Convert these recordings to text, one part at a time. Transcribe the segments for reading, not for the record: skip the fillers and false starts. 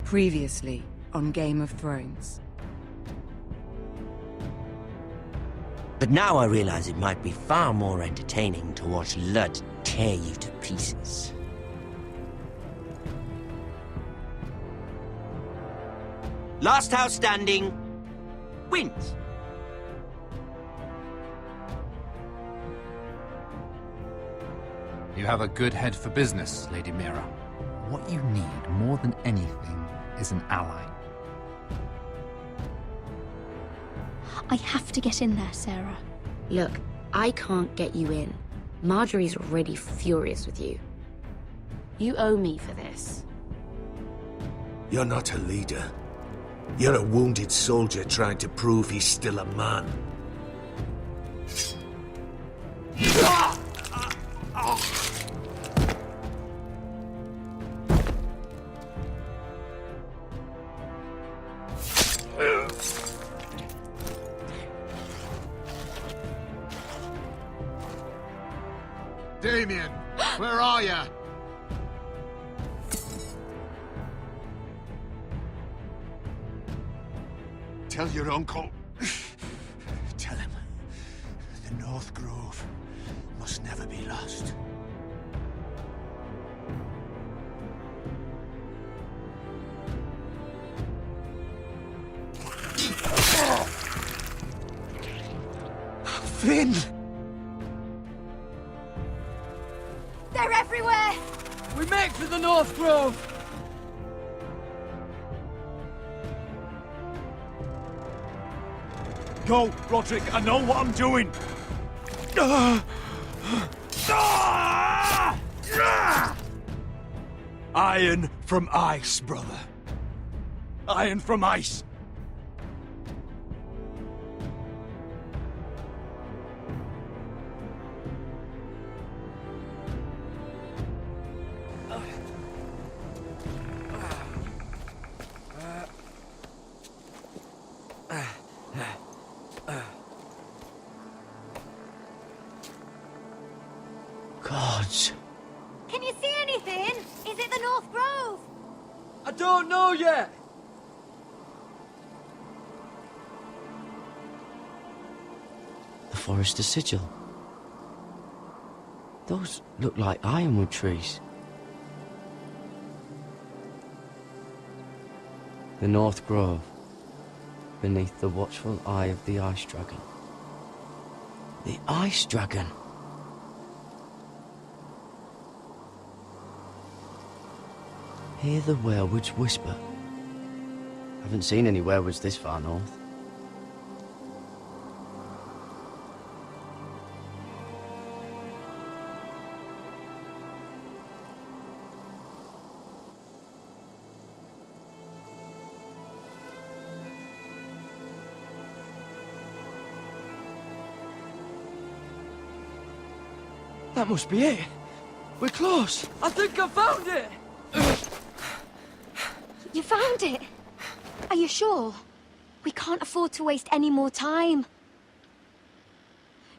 Previously on Game of Thrones. But now I realize it might be far more entertaining to watch Lud tear you to pieces. Last house standing wins. You have a good head for business, Lady Mira. What you need more than anything is an ally. I have to get in there, Sarah. Look, I can't get you in. Marjorie's already furious with you. You owe me for this. You're not a leader. You're a wounded soldier trying to prove he's still a man. Damien, where are you? Tell your uncle. Tell him the North Grove must never be lost. Finn! They're everywhere! We make for the North Grove! Go, Roderick, I know what I'm doing! Iron from ice, brother. Iron from ice. Gods. Can you see anything? Is it the North Grove? I don't know yet! The Forrester sigil. Those look like ironwood trees. The North Grove, beneath the watchful eye of the Ice Dragon. The Ice Dragon! Hear the werewoods whisper. Haven't seen any werewoods this far north. That must be it. We're close. I think I found it! You found it? Are you sure? We can't afford to waste any more time.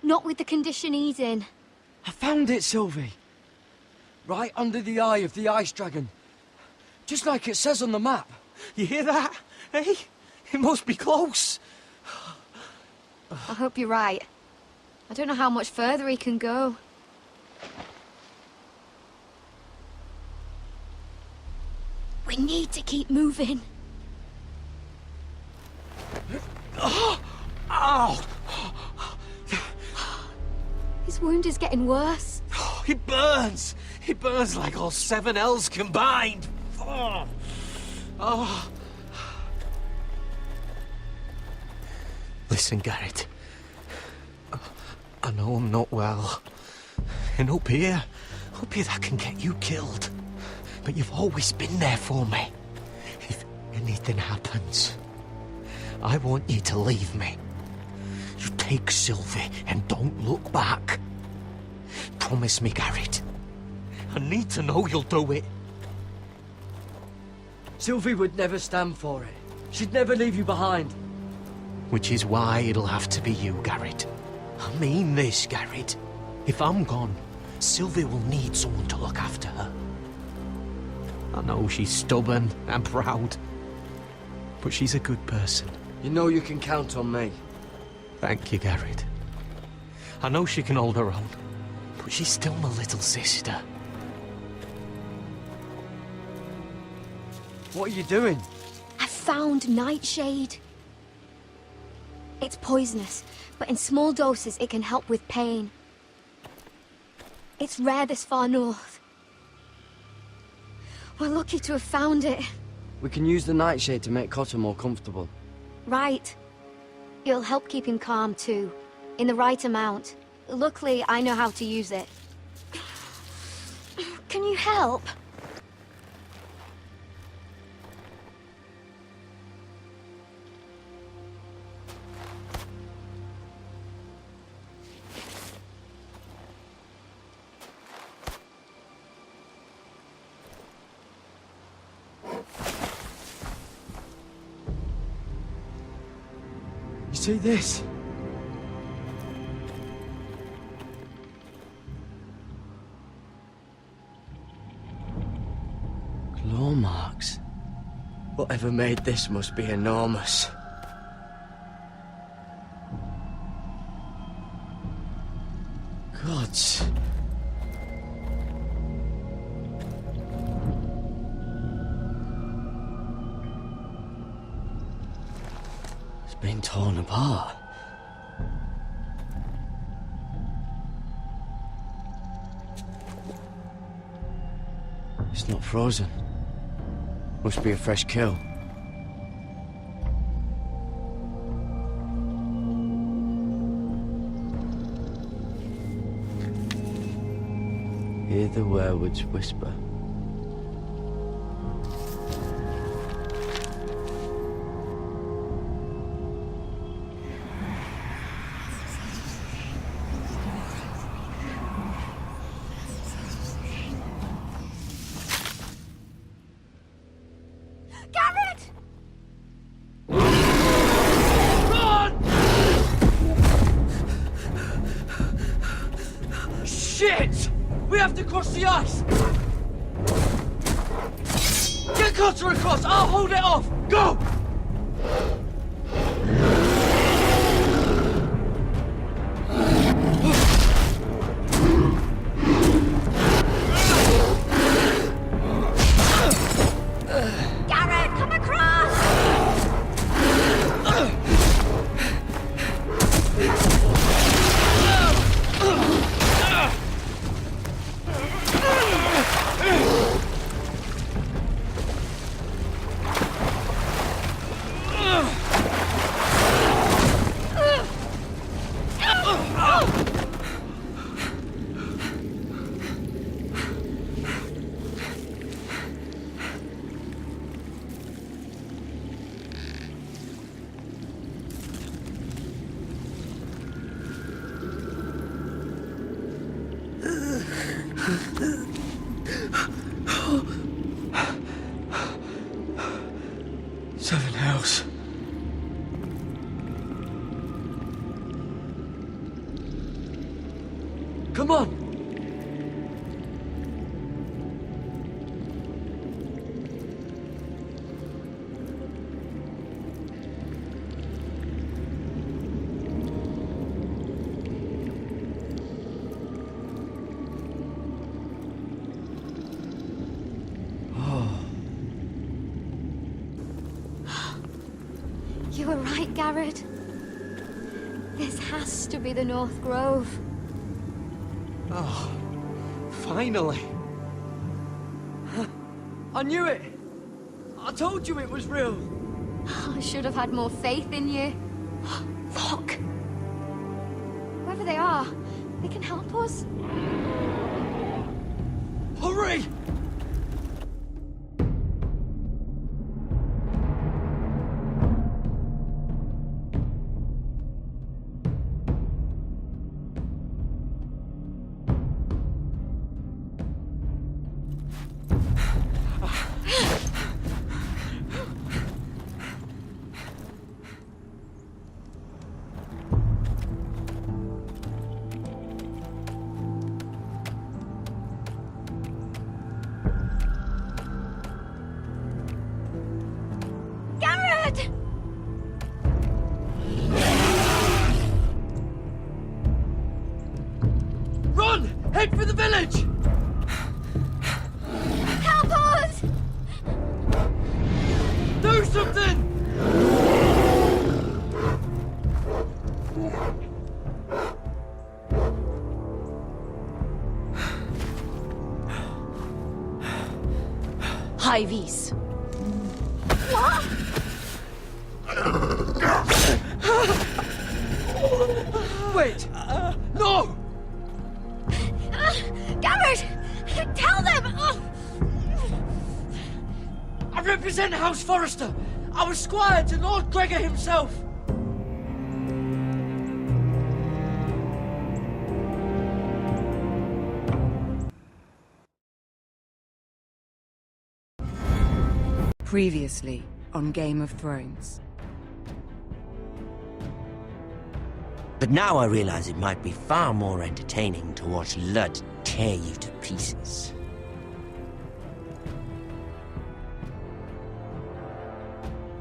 Not with the condition he's in. I found it, Sylvie. Right under the eye of the Ice Dragon. Just like it says on the map. You hear that? Hey? It must be close. I hope you're right. I don't know how much further he can go. We need to keep moving. Ow! His wound is getting worse. It burns! It burns like all 7 L's combined! Oh. Listen, Garrett. I know I'm not well. And up here that can get you killed. But you've always been there for me. If anything happens, I want you to leave me. You take Sylvie and don't look back. Promise me, Garrett. I need to know you'll do it. Sylvie would never stand for it. She'd never leave you behind. Which is why it'll have to be you, Garrett. I mean this, Garrett. If I'm gone, Sylvie will need someone to look after her. I know she's stubborn and proud, but she's a good person. You know you can count on me. Thank you, Garrett. I know she can hold her own, but she's still my little sister. What are you doing? I found nightshade. It's poisonous, but in small doses it can help with pain. It's rare this far north. We're lucky to have found it. We can use the nightshade to make Cotter more comfortable. Right. It'll help keep him calm too, in the right amount. Luckily, I know how to use it. Can you help? See this? Claw marks. Whatever made this must be enormous. Gods. Been torn apart. It's not frozen. Must be a fresh kill. Hear the werewolves whisper. Shit! We have to cross the ice! Get Cotter across! I'll hold it off! Go! Garrett, come across! Seven hells. Come on! You were right, Garrett. This has to be the North Grove. Oh, finally. I knew it! I told you it was real! I should have had more faith in you. Look! Whoever they are, they can help us. Hurry! something! High vis. Wait! No! Garrett! Tell them! I represent House Forrester. I was squire to Lord Gregor himself. Previously on Game of Thrones. But now I realize it might be far more entertaining to watch Lud tear you to pieces.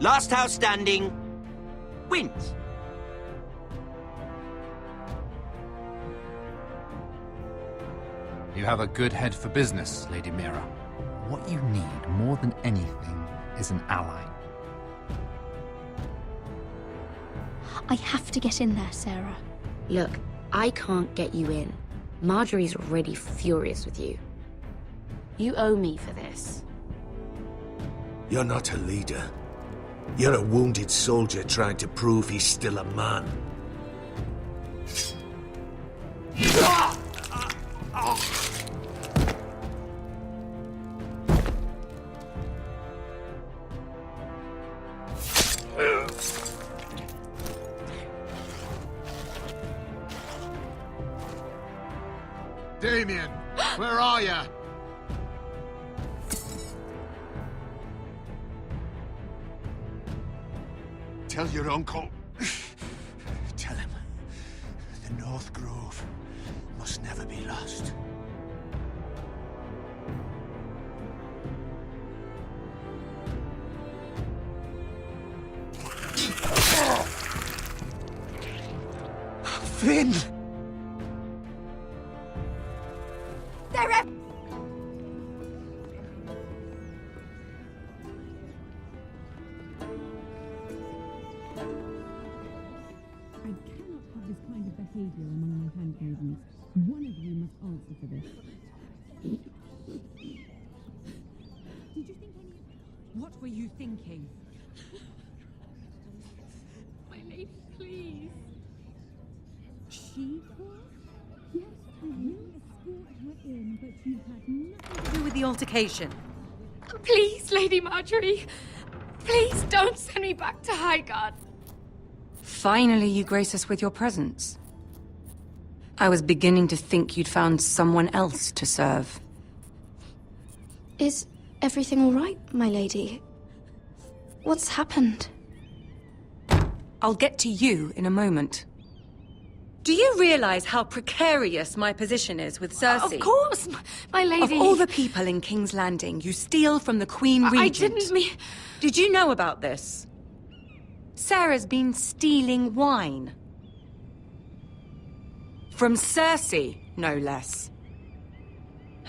Last house standing wins. You have a good head for business, Lady Mira. What you need more than anything is an ally. I have to get in there, Sarah. Look, I can't get you in. Marjorie's already furious with you. You owe me for this. You're not a leader. You're a wounded soldier trying to prove he's still a man. Damien, where are you? Tell your uncle. Tell him the North Grove must never be lost. Finn! What were you thinking? My lady, please. She was? Yes, you escort her in, but you had nothing to do with the altercation. Please, Lady Marjorie. Please don't send me back to Highgarden. Finally, you grace us with your presence. I was beginning to think you'd found someone else to serve. Is everything all right, my lady? What's happened? I'll get to you in a moment. Do you realize how precarious my position is with Cersei? Of course, my lady. Of all the people in King's Landing, you steal from the Queen Regent. I didn't mean... Did you know about this? Sarah's been stealing wine. From Cersei, no less.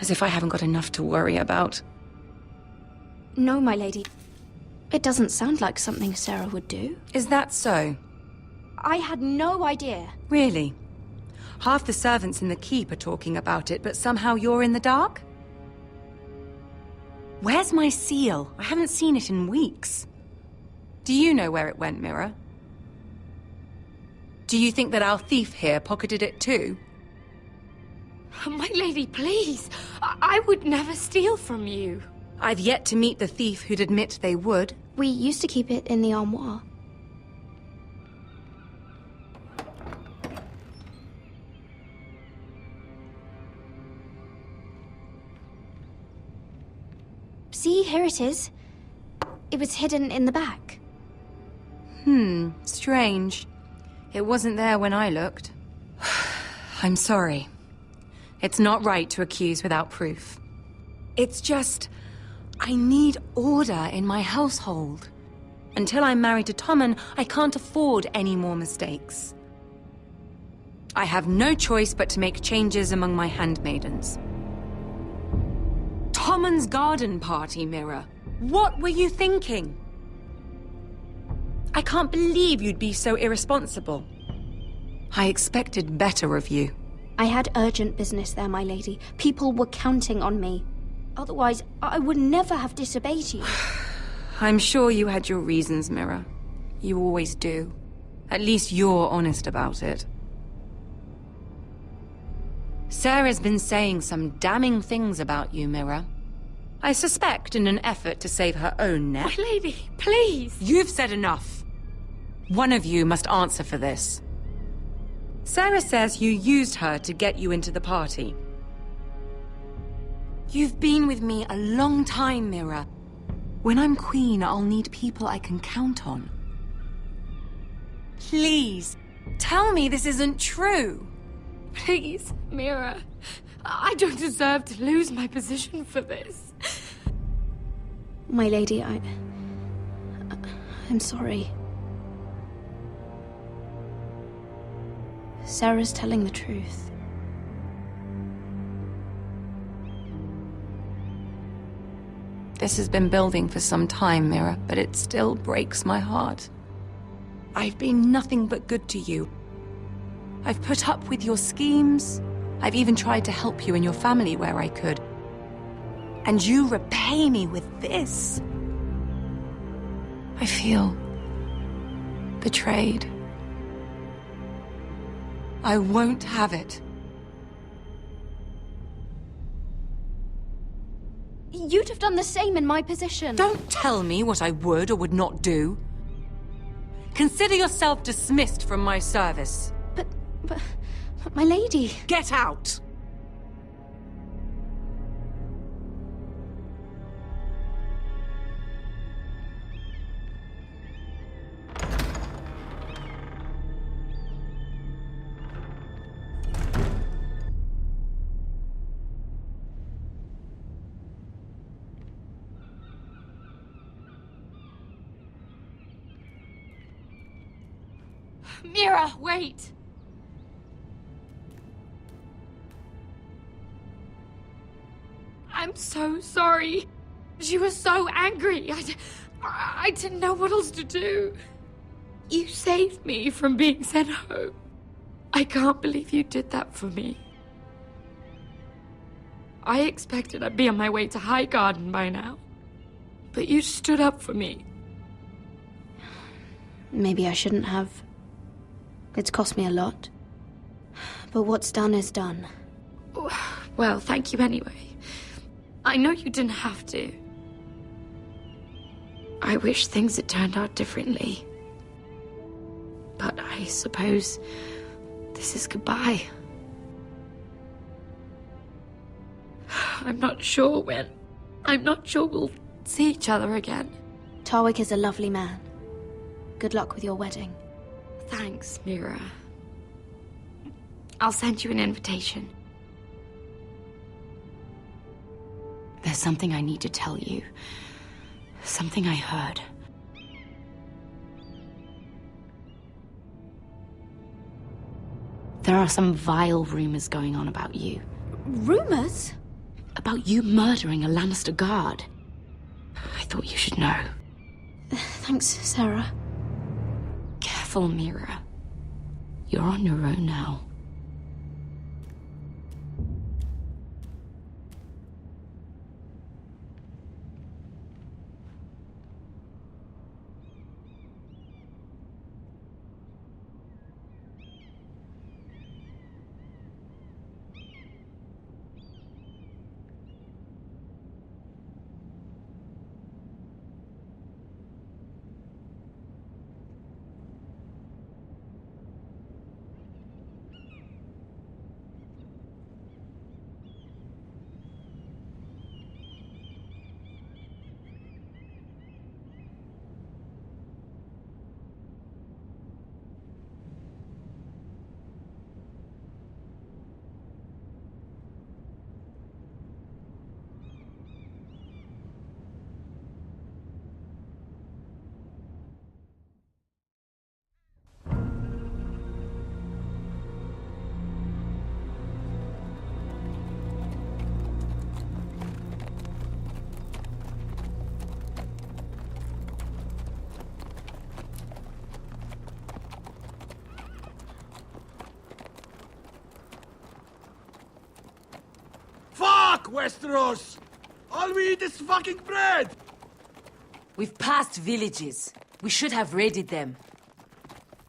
As if I haven't got enough to worry about. No, my lady. It doesn't sound like something Sarah would do. Is that so? I had no idea. Really? Half the servants in the keep are talking about it, but somehow you're in the dark? Where's my seal? I haven't seen it in weeks. Do you know where it went, Mira? Do you think that our thief here pocketed it too? My lady, please. I would never steal from you. I've yet to meet the thief who'd admit they would. We used to keep it in the armoire. See, here it is. It was hidden in the back. Strange. It wasn't there when I looked. I'm sorry. It's not right to accuse without proof. It's just... I need order in my household. Until I'm married to Tommen, I can't afford any more mistakes. I have no choice but to make changes among my handmaidens. Tommen's garden party, Mira. What were you thinking? I can't believe you'd be so irresponsible. I expected better of you. I had urgent business there, my lady. People were counting on me. Otherwise, I would never have disobeyed you. I'm sure you had your reasons, Mira. You always do. At least you're honest about it. Sarah's been saying some damning things about you, Mira. I suspect in an effort to save her own neck. My lady, please! You've said enough. One of you must answer for this. Sarah says you used her to get you into the party. You've been with me a long time, Mira. When I'm queen, I'll need people I can count on. Please, tell me this isn't true. Please, Mira. I don't deserve to lose my position for this. My lady, I'm sorry. Sarah's telling the truth. This has been building for some time, Mira, but it still breaks my heart. I've been nothing but good to you. I've put up with your schemes. I've even tried to help you and your family where I could. And you repay me with this. I feel betrayed. I won't have it. You'd have done the same in my position. Don't tell me what I would or would not do. Consider yourself dismissed from my service. But my lady... Get out! Mira, wait! I'm so sorry. She was so angry. I didn't know what else to do. You saved me from being sent home. I can't believe you did that for me. I expected I'd be on my way to High Garden by now. But you stood up for me. Maybe I shouldn't have. It's cost me a lot. But what's done is done. Well, thank you anyway. I know you didn't have to. I wish things had turned out differently. But I suppose this is goodbye. I'm not sure when. I'm not sure we'll see each other again. Tarwick is a lovely man. Good luck with your wedding. Thanks, Mira. I'll send you an invitation. There's something I need to tell you. Something I heard. There are some vile rumors going on about you. Rumors? About you murdering a Lannister guard. I thought you should know. Thanks, Sarah. Careful, Mira. You're on your own now. Westeros! All we eat is fucking bread! We've passed villages. We should have raided them.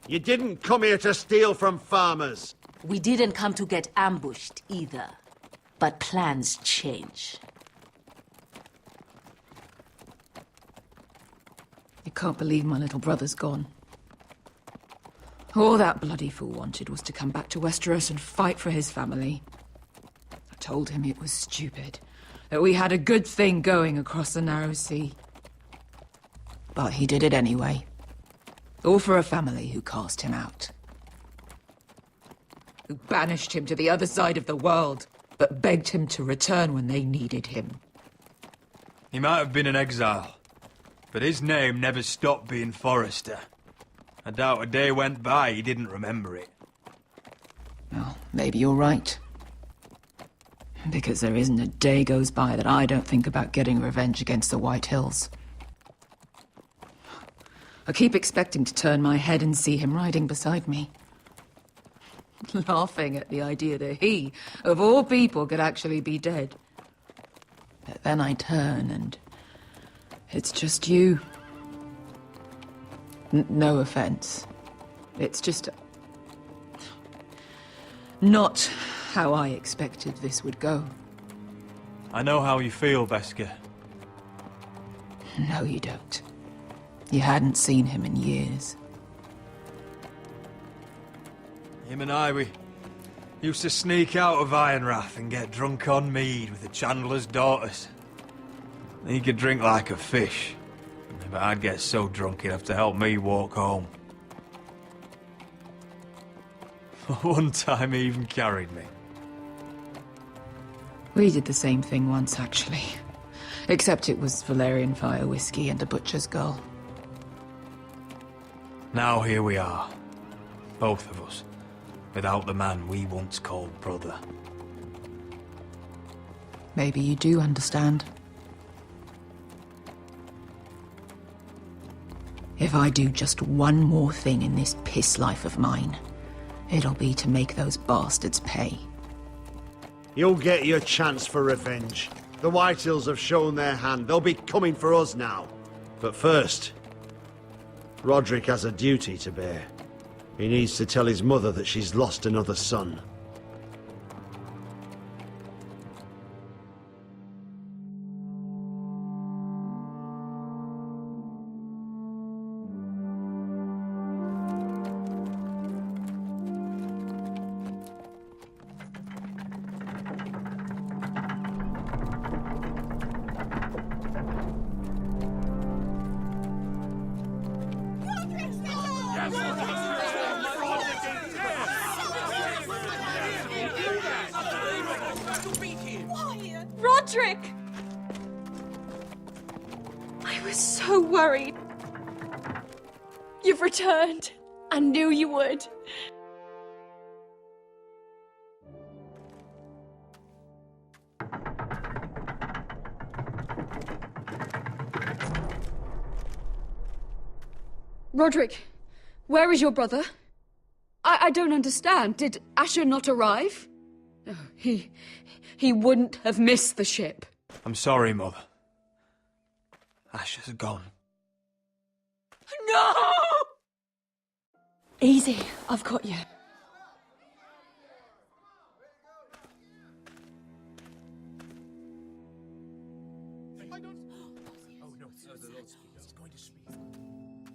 You didn't come here to steal from farmers. We didn't come to get ambushed either. But plans change. You can't believe my little brother's gone. All that bloody fool wanted was to come back to Westeros and fight for his family. I told him it was stupid, that we had a good thing going across the narrow sea. But he did it anyway. All for a family who cast him out. Who banished him to the other side of the world, but begged him to return when they needed him. He might have been in exile, but his name never stopped being Forrester. I doubt a day went by he didn't remember it. Well, maybe you're right. Because there isn't a day goes by that I don't think about getting revenge against the White Hills. I keep expecting to turn my head and see him riding beside me. Laughing at the idea that he, of all people, could actually be dead. But then I turn and it's just you. No offense. It's just not how I expected this would go. I know how you feel, Beskar. No, you don't. You hadn't seen him in years. Him and I, we used to sneak out of Ironrath and get drunk on mead with the Chandler's daughters. He could drink like a fish, but I'd get so drunk he'd have to help me walk home. One time he even carried me. We did the same thing once, actually. Except it was Valerian fire whiskey and a butcher's girl. Now here we are, both of us, without the man we once called brother. Maybe you do understand. If I do just one more thing in this piss life of mine, it'll be to make those bastards pay. You'll get your chance for revenge. The White Hills have shown their hand. They'll be coming for us now. But first, Roderick has a duty to bear. He needs to tell his mother that she's lost another son. Roderick! I was so worried. You've returned. I knew you would. Roderick, where is your brother? I don't understand. Did Asher not arrive? Oh, he wouldn't have missed the ship. I'm sorry, Mother. Asher's gone. No! Easy, I've got you.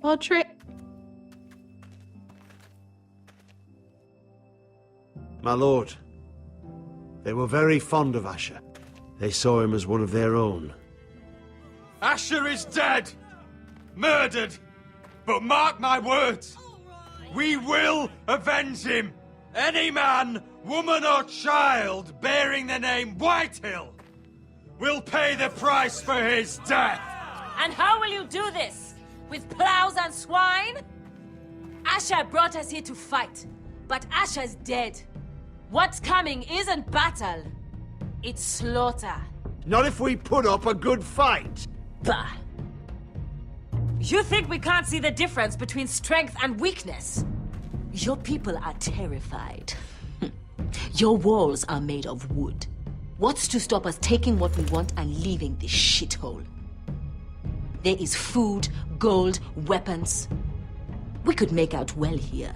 Roderick. My lord, they were very fond of Asher. They saw him as one of their own. Asher is dead! Murdered! But mark my words! We will avenge him! Any man, woman or child bearing the name Whitehill will pay the price for his death! And how will you do this? With plows and swine? Asher brought us here to fight, but Asher's dead. What's coming isn't battle, it's slaughter. Not if we put up a good fight. Bah! You think we can't see the difference between strength and weakness? Your people are terrified. Your walls are made of wood. What's to stop us taking what we want and leaving this shithole? There is food, gold, weapons. We could make out well here.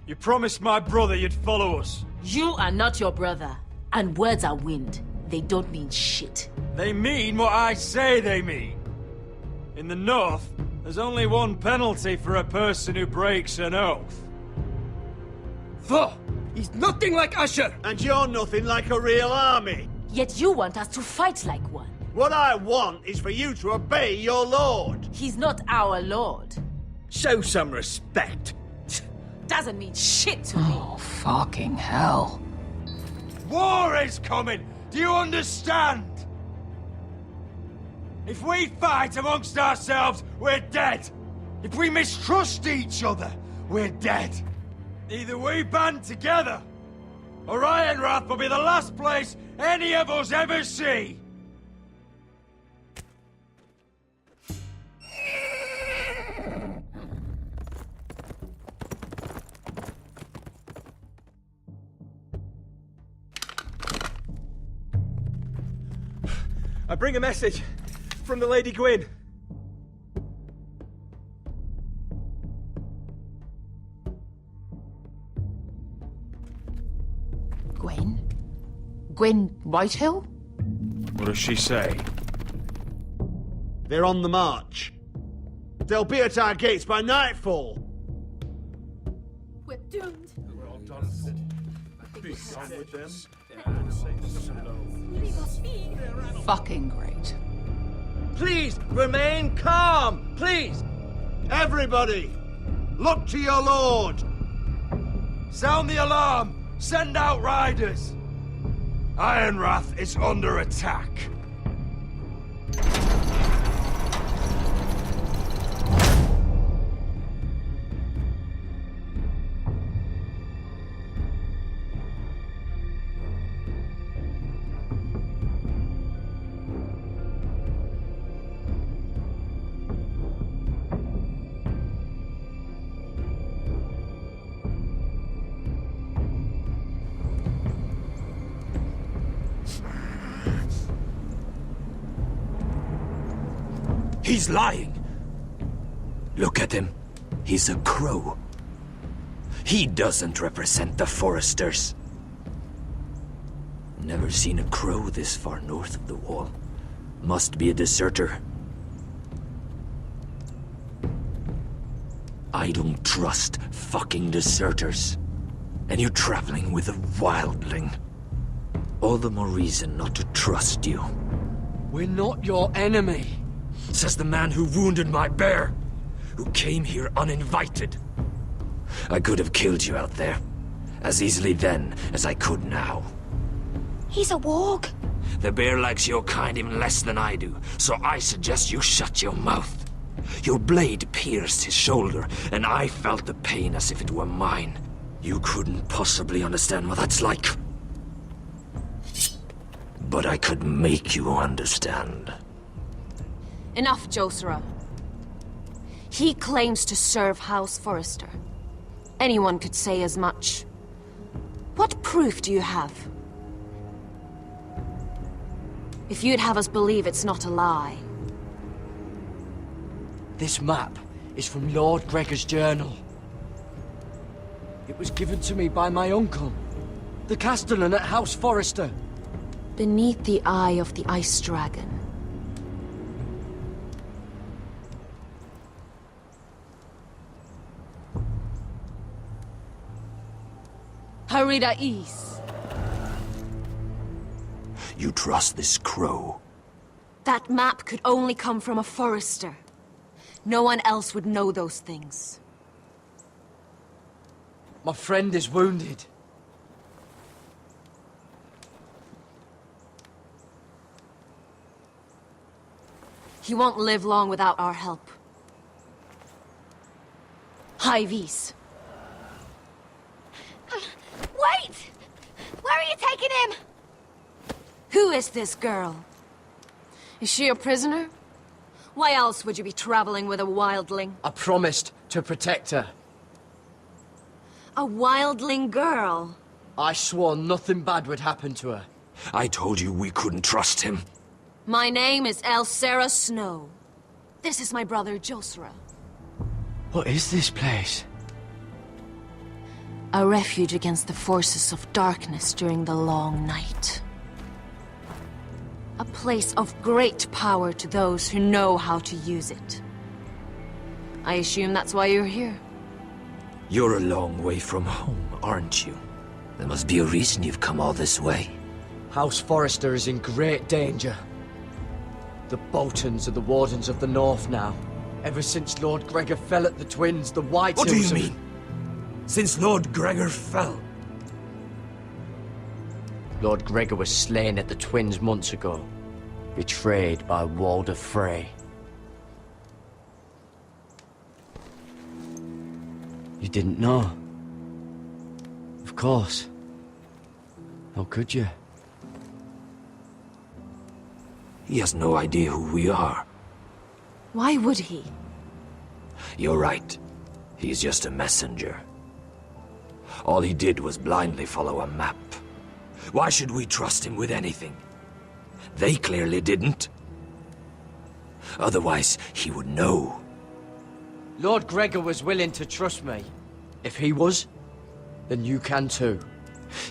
You promised my brother you'd follow us. You are not your brother. And words are wind. They don't mean shit. They mean what I say they mean. In the North, there's only one penalty for a person who breaks an oath. He's nothing like Asher! And you're nothing like a real army! Yet you want us to fight like one. What I want is for you to obey your lord! He's not our lord. Show some respect. Doesn't mean shit to me. Oh, fucking hell. War is coming! Do you understand? If we fight amongst ourselves, we're dead. If we mistrust each other, we're dead. Either we band together, or Ironrath will be the last place any of us ever see. I bring a message from the Lady Gwyn. Gwen? Gwen Whitehill? What does she say? They're on the march. They'll be at our gates by nightfall. We're doomed. Fucking great. Please, remain calm! Please! Everybody, look to your lord! Sound the alarm! Send out riders! Ironrath is under attack. He's lying. Look at him. He's a crow. He doesn't represent the Forresters. Never seen a crow this far north of the wall. Must be a deserter. I don't trust fucking deserters. And you're traveling with a wildling. All the more reason not to trust you. We're not your enemy. Says the man who wounded my bear, who came here uninvited. I could have killed you out there, as easily then as I could now. He's a warg. The bear likes your kind even less than I do, so I suggest you shut your mouth. Your blade pierced his shoulder, and I felt the pain as if it were mine. You couldn't possibly understand what that's like. But I could make you understand. Enough, Josera. He claims to serve House Forrester. Anyone could say as much. What proof do you have? If you'd have us believe it's not a lie. This map is from Lord Gregor's journal. It was given to me by my uncle, the castellan at House Forrester. Beneath the eye of the Ice Dragon. Harida East. You trust this crow? That map could only come from a Forrester. No one else would know those things. My friend is wounded. He won't live long without our help. High Vis. Wait! Where are you taking him? Who is this girl? Is she a prisoner? Why else would you be traveling with a wildling? I promised to protect her. A wildling girl? I swore nothing bad would happen to her. I told you we couldn't trust him. My name is Elsera Snow. This is my brother Josra. What is this place? A refuge against the forces of darkness during the long night. A place of great power to those who know how to use it. I assume that's why you're here. You're a long way from home, aren't you? There must be a reason you've come all this way. House Forrester is in great danger. The Boltons are the Wardens of the North now. Ever since Lord Gregor fell at the Twins, the White What do you Hills mean? Since Lord Gregor fell? Lord Gregor was slain at the Twins months ago. Betrayed by Walder Frey. You didn't know? Of course. How could you? He has no idea who we are. Why would he? You're right. He's just a messenger. All he did was blindly follow a map. Why should we trust him with anything? They clearly didn't. Otherwise, he would know. Lord Gregor was willing to trust me. If he was, then you can too.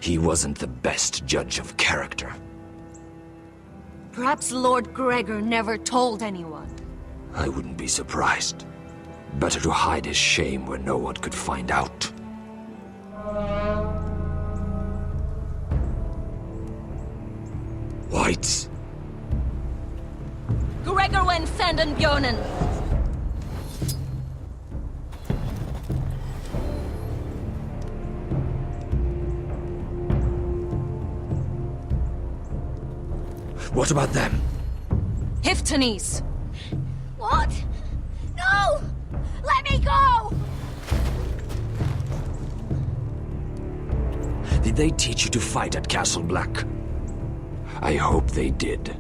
He wasn't the best judge of character. Perhaps Lord Gregor never told anyone. I wouldn't be surprised. Better to hide his shame where no one could find out. Whites. Gregor went Sanden Björnen. What about them? Hiftones. What? No! Let me go! Did they teach you to fight at Castle Black? I hope they did.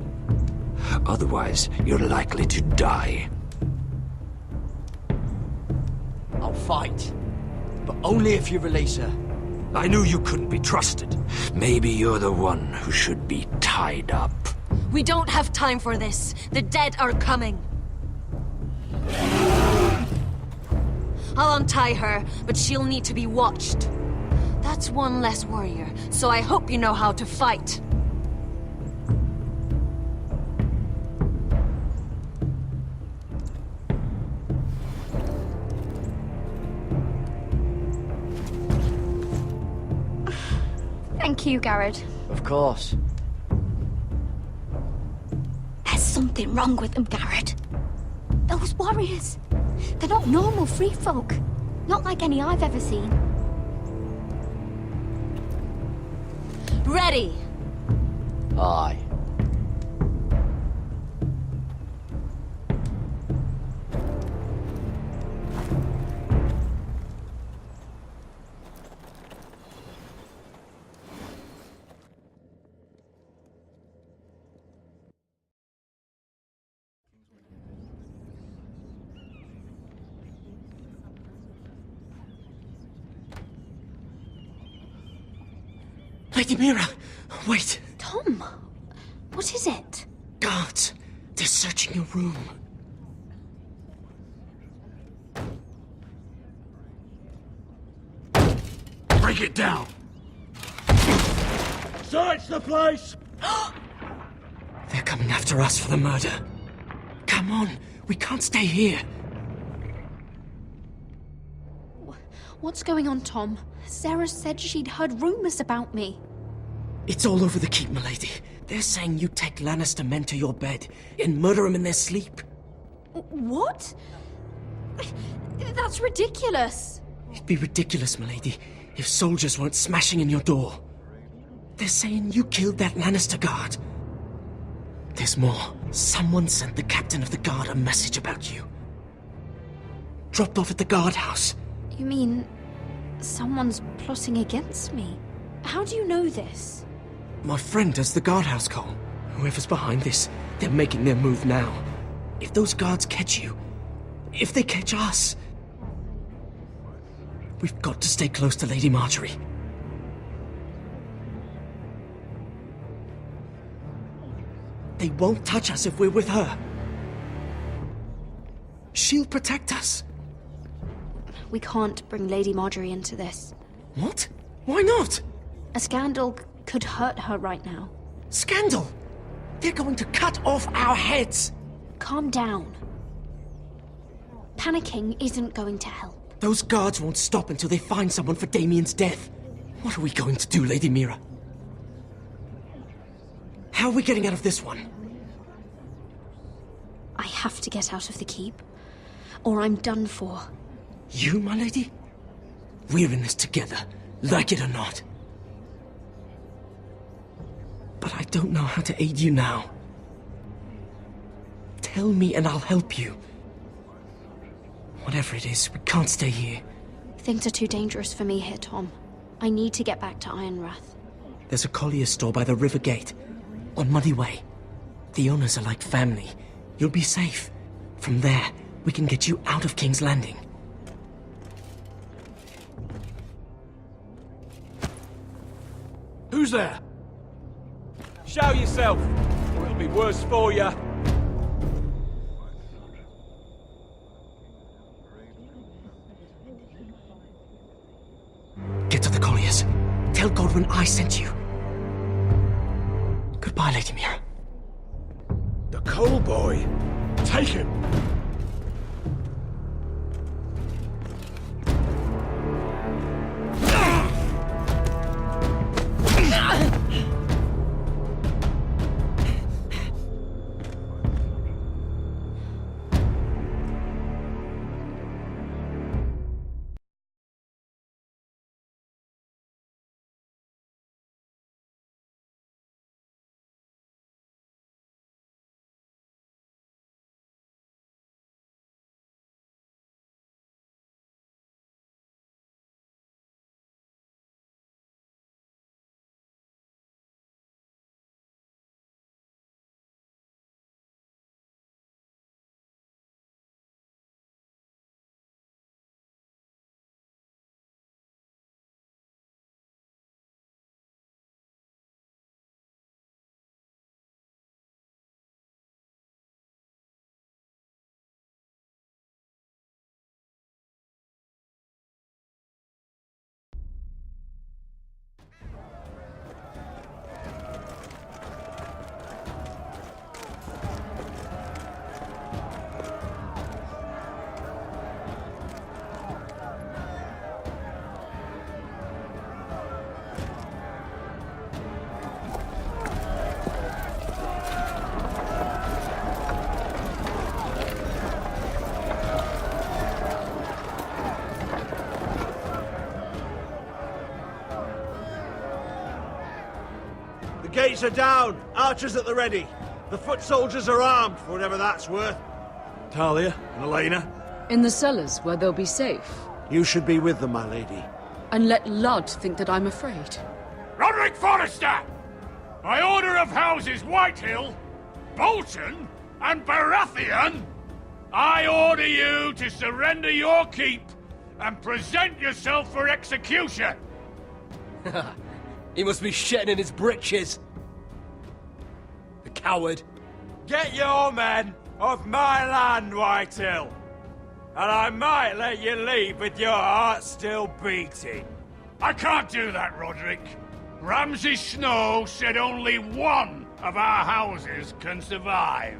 Otherwise, you're likely to die. I'll fight. But only if you release her. I knew you couldn't be trusted. Maybe you're the one who should be tied up. We don't have time for this. The dead are coming. I'll untie her, but she'll need to be watched. That's one less warrior, so I hope you know how to fight. Thank you, Garrett. Of course. There's something wrong with them, Garrett. Those warriors. They're not normal free folk. Not like any I've ever seen. Ready! Aye. Lady Mira, wait. Tom, what is it? Guards, they're searching your room. Break it down! Search the place! They're coming after us for the murder. Come on, we can't stay here. What's going on, Tom? Sarah said she'd heard rumors about me. It's all over the keep, milady. They're saying you take Lannister men to your bed and murder them in their sleep. What? That's ridiculous. It'd be ridiculous, milady, if soldiers weren't smashing in your door. They're saying you killed that Lannister guard. There's more. Someone sent the captain of the guard a message about you. Dropped off at the guardhouse. You mean someone's plotting against me? How do you know this? My friend does the guardhouse call. Whoever's behind this, they're making their move now. If those guards catch you, if they catch us, we've got to stay close to Lady Marjorie. They won't touch us if we're with her. She'll protect us. We can't bring Lady Marjorie into this. What? Why not? A scandal could hurt her right now. Scandal? They're going to cut off our heads. Calm down. Panicking isn't going to help. Those guards won't stop until they find someone for Damien's death. What are we going to do, Lady Mira? How are we getting out of this one? I have to get out of the keep, or I'm done for. You, my lady? We're in this together, like it or not. But I don't know how to aid you now. Tell me and I'll help you. Whatever it is, we can't stay here. Things are too dangerous for me here, Tom. I need to get back to Ironrath. There's a collier store by the river gate, on Muddy Way. The owners are like family. You'll be safe. From there, we can get you out of King's Landing. Who's there? Show yourself, or it'll be worse for you. Get to the colliers. Tell Godwin I sent you. Goodbye, Lady Mira. The coal boy. Take him. The gates are down. Archers at the ready. The foot soldiers are armed, for whatever that's worth. Talia and Elena? In the cellars, where they'll be safe. You should be with them, my lady. And let Lud think that I'm afraid. Roderick Forrester! By order of Houses Whitehill, Bolton, and Baratheon, I order you to surrender your keep and present yourself for execution! He must be shitting in his britches. The coward. Get your men off my land, Whitehill. And I might let you leave with your heart still beating. I can't do that, Roderick. Ramsay Snow said only one of our houses can survive.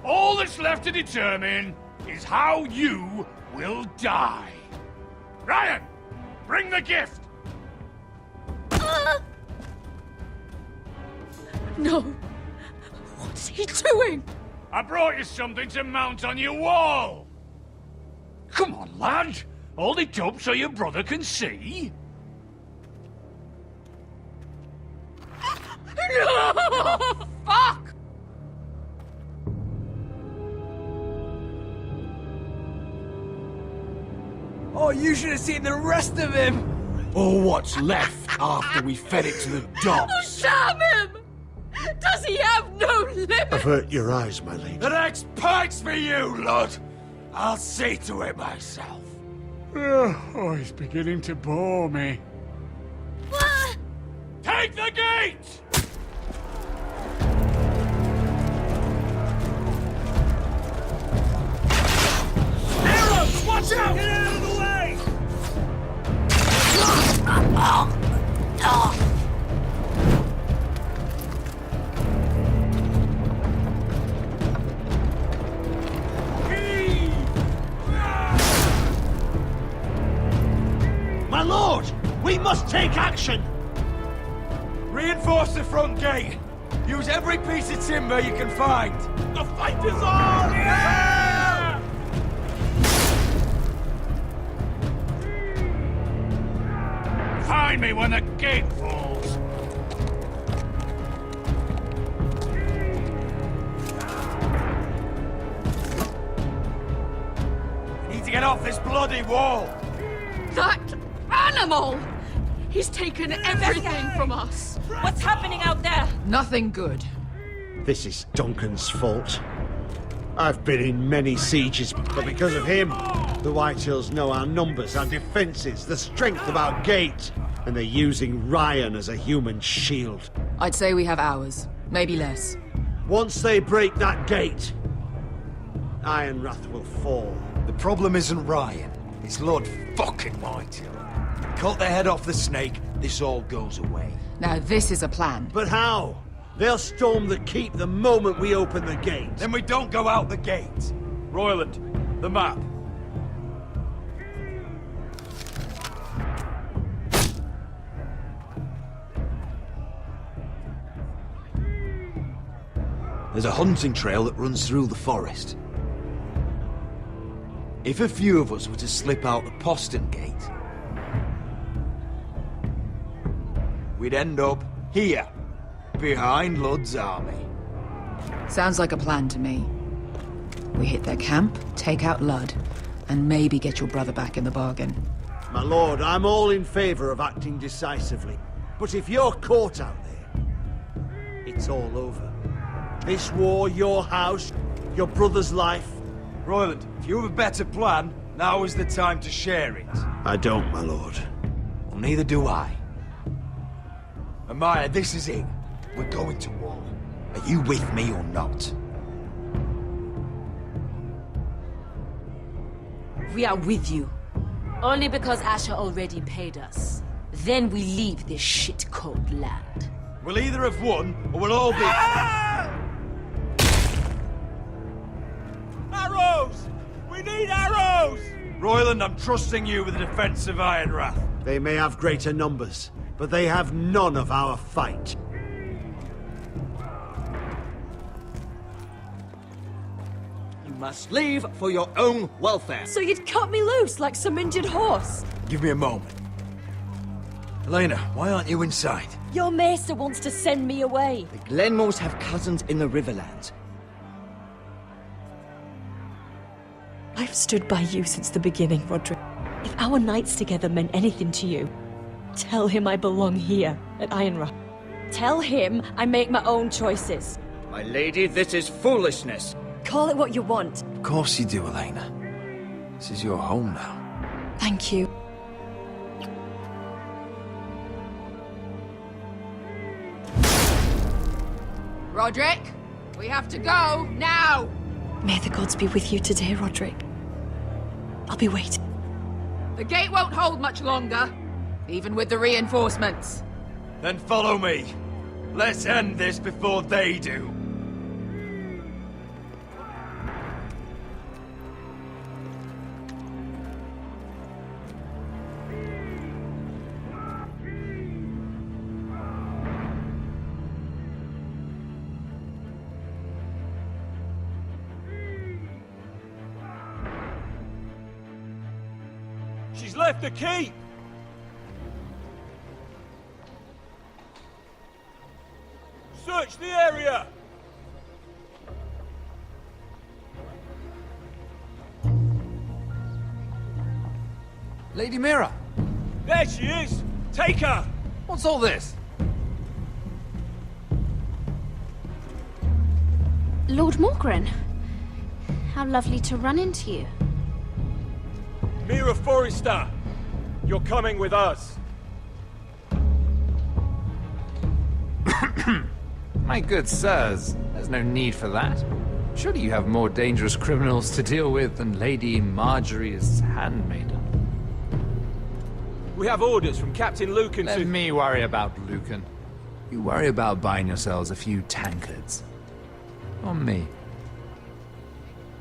All that's left to determine is how you will die. Ryan, bring the gift! No! What's he doing? I brought you something to mount on your wall. Come on, lad. Hold it up so your brother can see. No! Fuck! Oh, you should have seen the rest of him! Or what's left after we fed it to the dogs. Damn him! Does he have no limit? Avert your eyes, my lady. The next pike's for you, Lud! I'll see to it myself. Oh, he's beginning to bore me. Take the gate! We must take action! Reinforce the front gate! Use every piece of timber you can find! The fight is on! Yeah! Find me when the gate falls! We need to get off this bloody wall! That animal! He's taken everything from us. What's happening out there? Nothing good. This is Duncan's fault. I've been in many sieges, but because of him, the Whitehills know our numbers, our defenses, the strength of our gate, and they're using Ryan as a human shield. I'd say we have hours, maybe less. Once they break that gate, Ironrath will fall. The problem isn't Ryan, it's Lord fucking Whitehill. Cut the head off the snake, this all goes away. Now this is a plan. But how? They'll storm the keep the moment we open the gate. Then we don't go out the gate. Royland, the map. There's a hunting trail that runs through the forest. If a few of us were to slip out the postern gate, we'd end up here, behind Lud's army. Sounds like a plan to me. We hit their camp, take out Lud, and maybe get your brother back in the bargain. My lord, I'm all in favor of acting decisively. But if you're caught out there, it's all over. This war, your house, your brother's life. Royland, if you have a better plan, now is the time to share it. I don't, my lord. Well, neither do I. Amaya, this is it. We're going to war. Are you with me or not? We are with you. Only because Asher already paid us. Then we leave this shit-cold land. We'll either have won, or we'll all be... Arrows! We need arrows! Royland, I'm trusting you with the defense of Ironrath. They may have greater numbers, but they have none of our fight. You must leave for your own welfare. So you'd cut me loose like some injured horse? Give me a moment. Elena, why aren't you inside? Your maester wants to send me away. The Glenmores have cousins in the Riverlands. I've stood by you since the beginning, Roderick. If our nights together meant anything to you, tell him I belong here, at Ironrath. Tell him I make my own choices. My lady, this is foolishness. Call it what you want. Of course you do, Elena. This is your home now. Thank you. Roderick, we have to go, now! May the gods be with you today, Roderick. I'll be waiting. The gate won't hold much longer, even with the reinforcements. Then follow me. Let's end this before they do. She's left the keep! Search the area! Lady Mira! There she is! Take her! What's all this? Lord Morgren, how lovely to run into you. Mira Forrester, you're coming with us. My good sirs, there's no need for that. Surely you have more dangerous criminals to deal with than Lady Marjorie's handmaiden. We have orders from Captain Lucan Let me worry about Lucan. You worry about buying yourselves a few tankards. On me.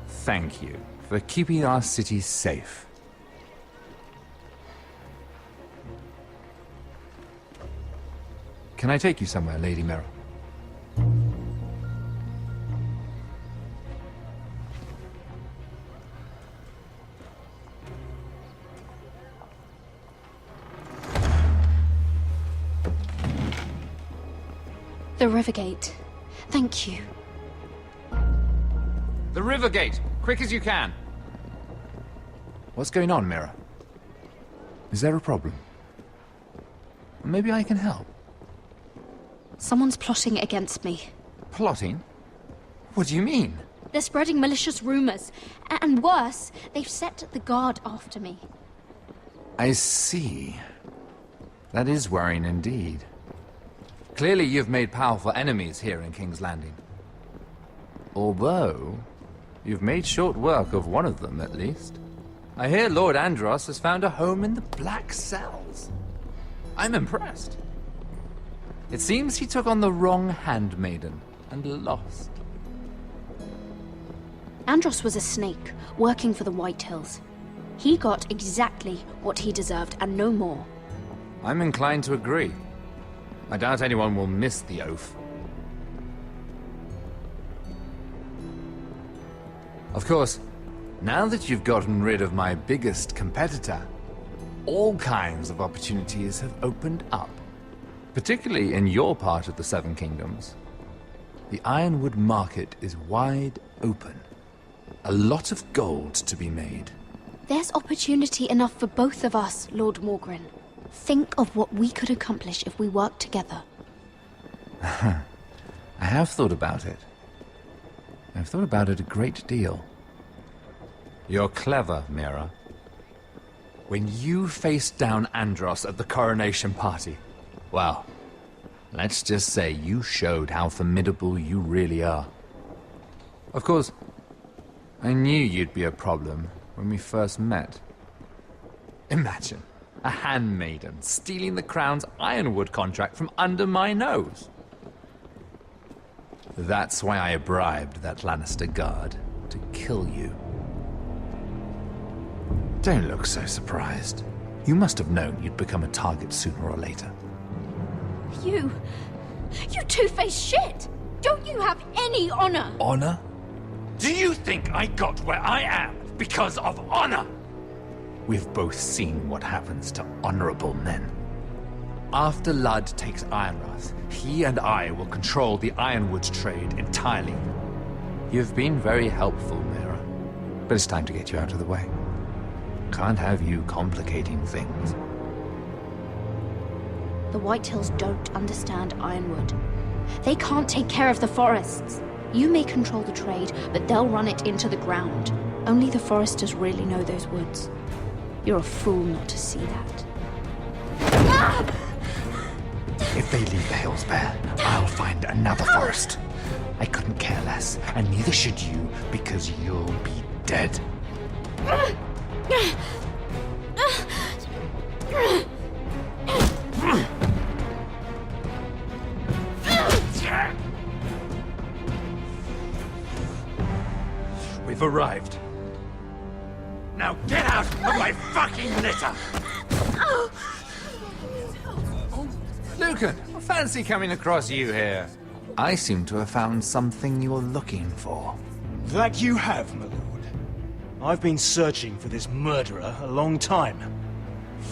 Thank you for keeping our city safe. Can I take you somewhere, Lady Mira? The Rivergate. Thank you. The Rivergate! Quick as you can! What's going on, Mira? Is there a problem? Maybe I can help. Someone's plotting against me. Plotting? What do you mean? They're spreading malicious rumors. And worse, they've set the guard after me. I see. That is worrying indeed. Clearly you've made powerful enemies here in King's Landing. Although, you've made short work of one of them, at least. I hear Lord Andros has found a home in the Black Cells. I'm impressed. It seems he took on the wrong handmaiden and lost. Andros was a snake, working for the Whitehills. He got exactly what he deserved, and no more. I'm inclined to agree. I doubt anyone will miss the oath. Of course, now that you've gotten rid of my biggest competitor, all kinds of opportunities have opened up. Particularly in your part of the Seven Kingdoms. The Ironwood market is wide open. A lot of gold to be made. There's opportunity enough for both of us, Lord Morgren. Think of what we could accomplish if we worked together. I have thought about it. I've thought about it a great deal. You're clever, Mira. When you faced down Andros at the coronation party, well, let's just say you showed how formidable you really are. Of course, I knew you'd be a problem when we first met. Imagine a handmaiden stealing the crown's Ironwood contract from under my nose. That's why I bribed that Lannister guard to kill you. Don't look so surprised. You must have known you'd become a target sooner or later. You two-faced shit! Don't you have any honor? Honor? Do you think I got where I am because of honor? We've both seen what happens to honorable men. After Ludd takes Ironrath, he and I will control the Ironwood trade entirely. You've been very helpful, Mira, but it's time to get you out of the way. Can't have you complicating things. The Whitehills don't understand Ironwood. They can't take care of the forests. You may control the trade, but they'll run it into the ground. Only the Foresters really know those woods. You're a fool not to see that. If they leave the hills bare, I'll find another forest. I couldn't care less, and neither should you, because you'll be dead. We've arrived. Now get out of my fucking litter! Lucan, I fancy coming across you here. I seem to have found something you're looking for. That you have, my lord. I've been searching for this murderer a long time.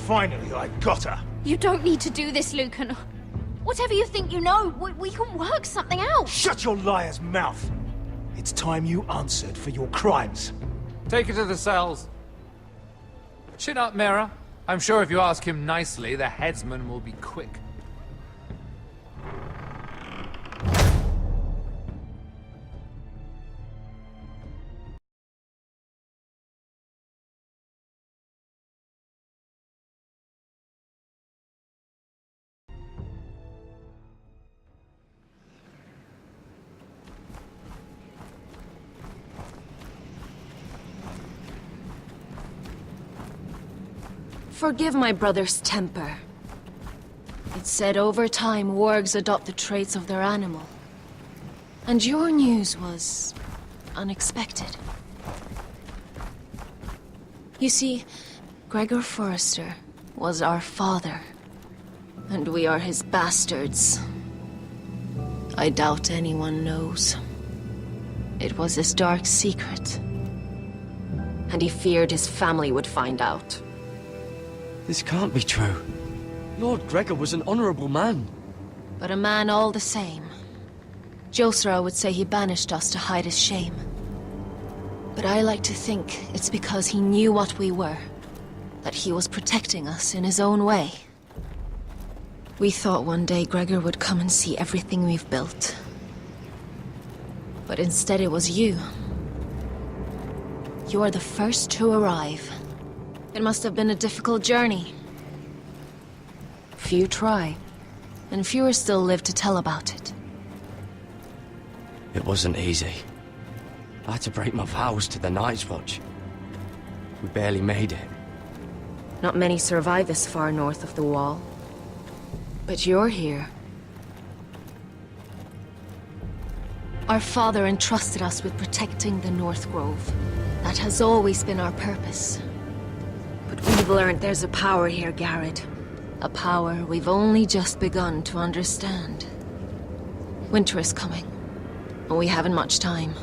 Finally, I got her. You don't need to do this, Lucan. Whatever you think you know, we can work something out. Shut your liar's mouth! It's time you answered for your crimes. Take her to the cells. Chin up, Mira. I'm sure if you ask him nicely, the headsman will be quick. Forgive my brother's temper. It's said over time wargs adopt the traits of their animal. And your news was unexpected. You see, Gregor Forrester was our father. And we are his bastards. I doubt anyone knows. It was his dark secret. And he feared his family would find out. This can't be true. Lord Gregor was an honorable man. But a man all the same. Josra would say he banished us to hide his shame. But I like to think it's because he knew what we were. That he was protecting us in his own way. We thought one day Gregor would come and see everything we've built. But instead it was you. You are the first to arrive. It must have been a difficult journey. Few try, and fewer still live to tell about it. It wasn't easy. I had to break my vows to the Night's Watch. We barely made it. Not many survive this far north of the Wall. But you're here. Our father entrusted us with protecting the North Grove. That has always been our purpose. But we've learned there's a power here, Garrett. A power we've only just begun to understand. Winter is coming, and we haven't much time.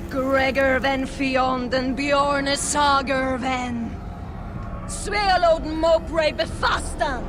Gregor ven fionden bjorne sager ven. Svealoden mopre befastan.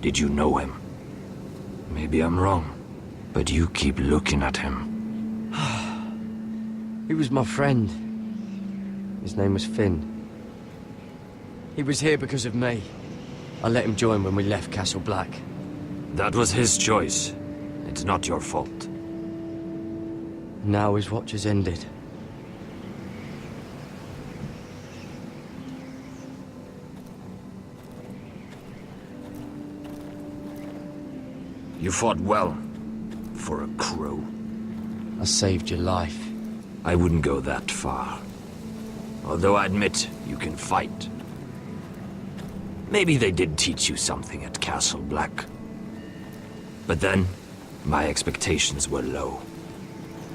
Did you know him? Maybe I'm wrong. But you keep looking at him. He was my friend. His name was Finn. He was here because of me. I let him join when we left Castle Black. That was his choice. It's not your fault. Now his watch has ended. You fought well, for a crow. I saved your life. I wouldn't go that far. Although I admit, you can fight. Maybe they did teach you something at Castle Black. But then, my expectations were low.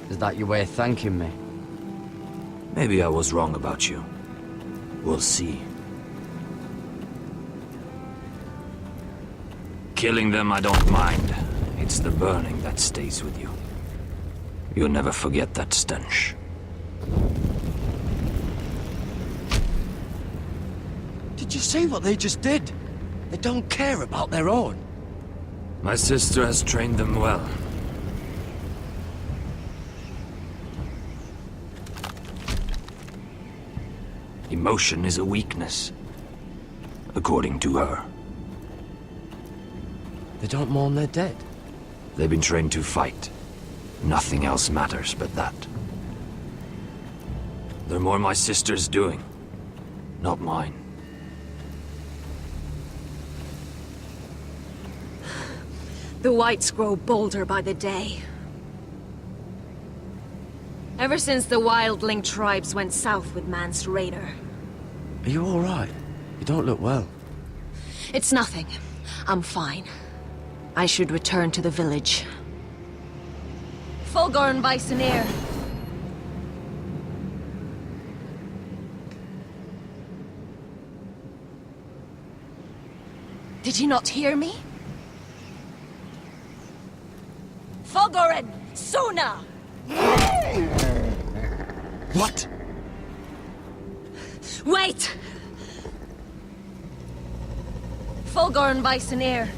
Is that your way of thanking me? Maybe I was wrong about you. We'll see. Killing them I don't mind. It's the burning that stays with you. You'll never forget that stench. Did you see what they just did? They don't care about their own. My sister has trained them well. Emotion is a weakness, according to her. They don't mourn their dead. They've been trained to fight. Nothing else matters but that. They're more my sister's doing, not mine. The Whites grow bolder by the day. Ever since the wildling tribes went south with Mance Raider. Are you all right? You don't look well. It's nothing. I'm fine. I should return to the village. Fulgorn Bisoneer. Did you not hear me? Fulgorin! Suna! What? Wait! Fulgorn Bisoneer.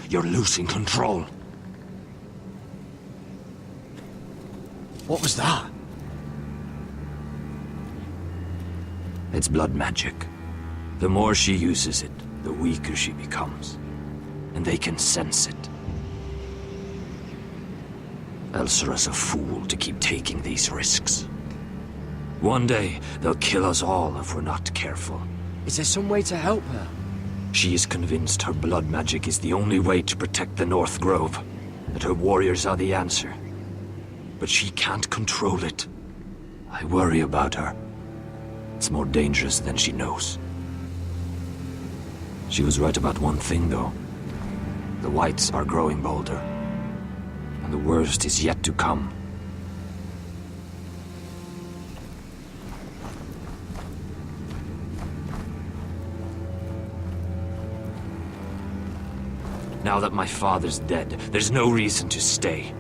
You're losing control. What was that? It's blood magic. The more she uses it, the weaker she becomes. And they can sense it. Elsera's a fool to keep taking these risks. One day, they'll kill us all if we're not careful. Is there some way to help her? She is convinced her blood magic is the only way to protect the North Grove, that her warriors are the answer. But she can't control it. I worry about her. It's more dangerous than she knows. She was right about one thing, though. The Whites are growing bolder. And the worst is yet to come. Now that my father's dead, there's no reason to stay.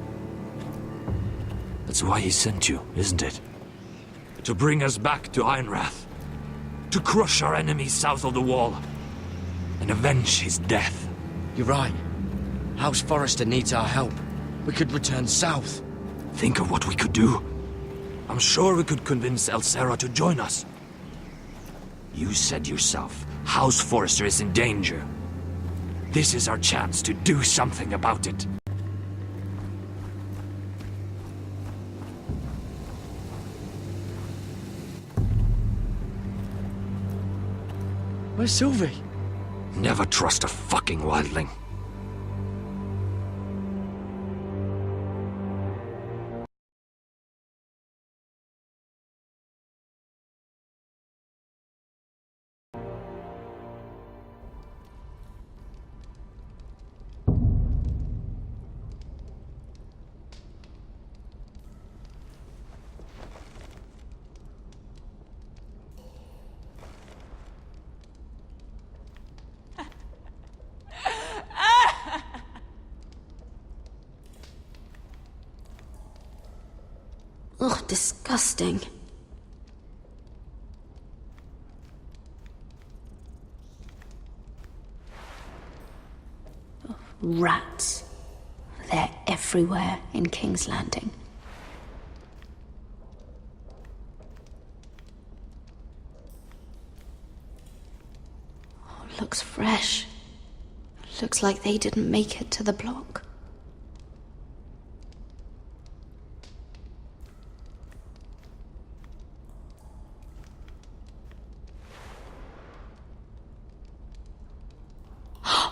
That's why he sent you, isn't it? To bring us back to Ironrath. To crush our enemies south of the Wall. And avenge his death. You're right. House Forrester needs our help. We could return south. Think of what we could do. I'm sure we could convince Elsera to join us. You said yourself, House Forrester is in danger. This is our chance to do something about it. Where's Sylvie? Never trust a fucking wildling. Ugh, disgusting. Oh, rats. They're everywhere in King's Landing. Oh, looks fresh. Looks like they didn't make it to the block.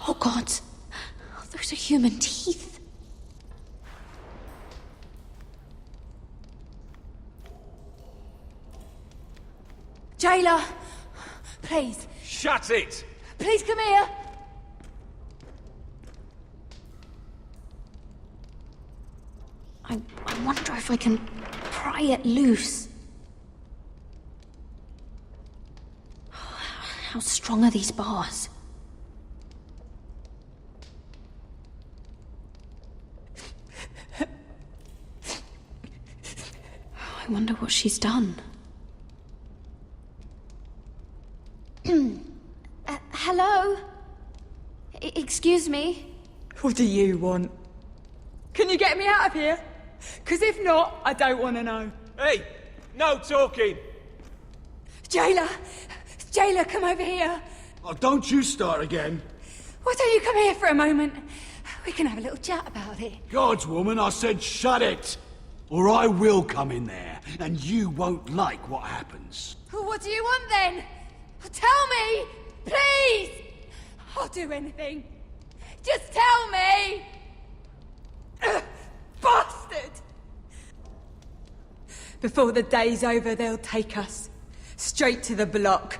Oh, God. Those are human teeth. Jailer, please. Shut it! Please come here. I wonder if I can pry it loose. How strong are these bars? I wonder what she's done. Hello? Excuse me? What do you want? Can you get me out of here? Because if not, I don't want to know. Hey! No talking! Jailer! Jailer, come over here. Oh, don't you start again. Why don't you come here for a moment? We can have a little chat about it. God's woman, I said shut it! Or I will come in there, and you won't like what happens. Well, what do you want then? Tell me! Please! I'll do anything. Just tell me! Bastard! Before the day's over, they'll take us straight to the block.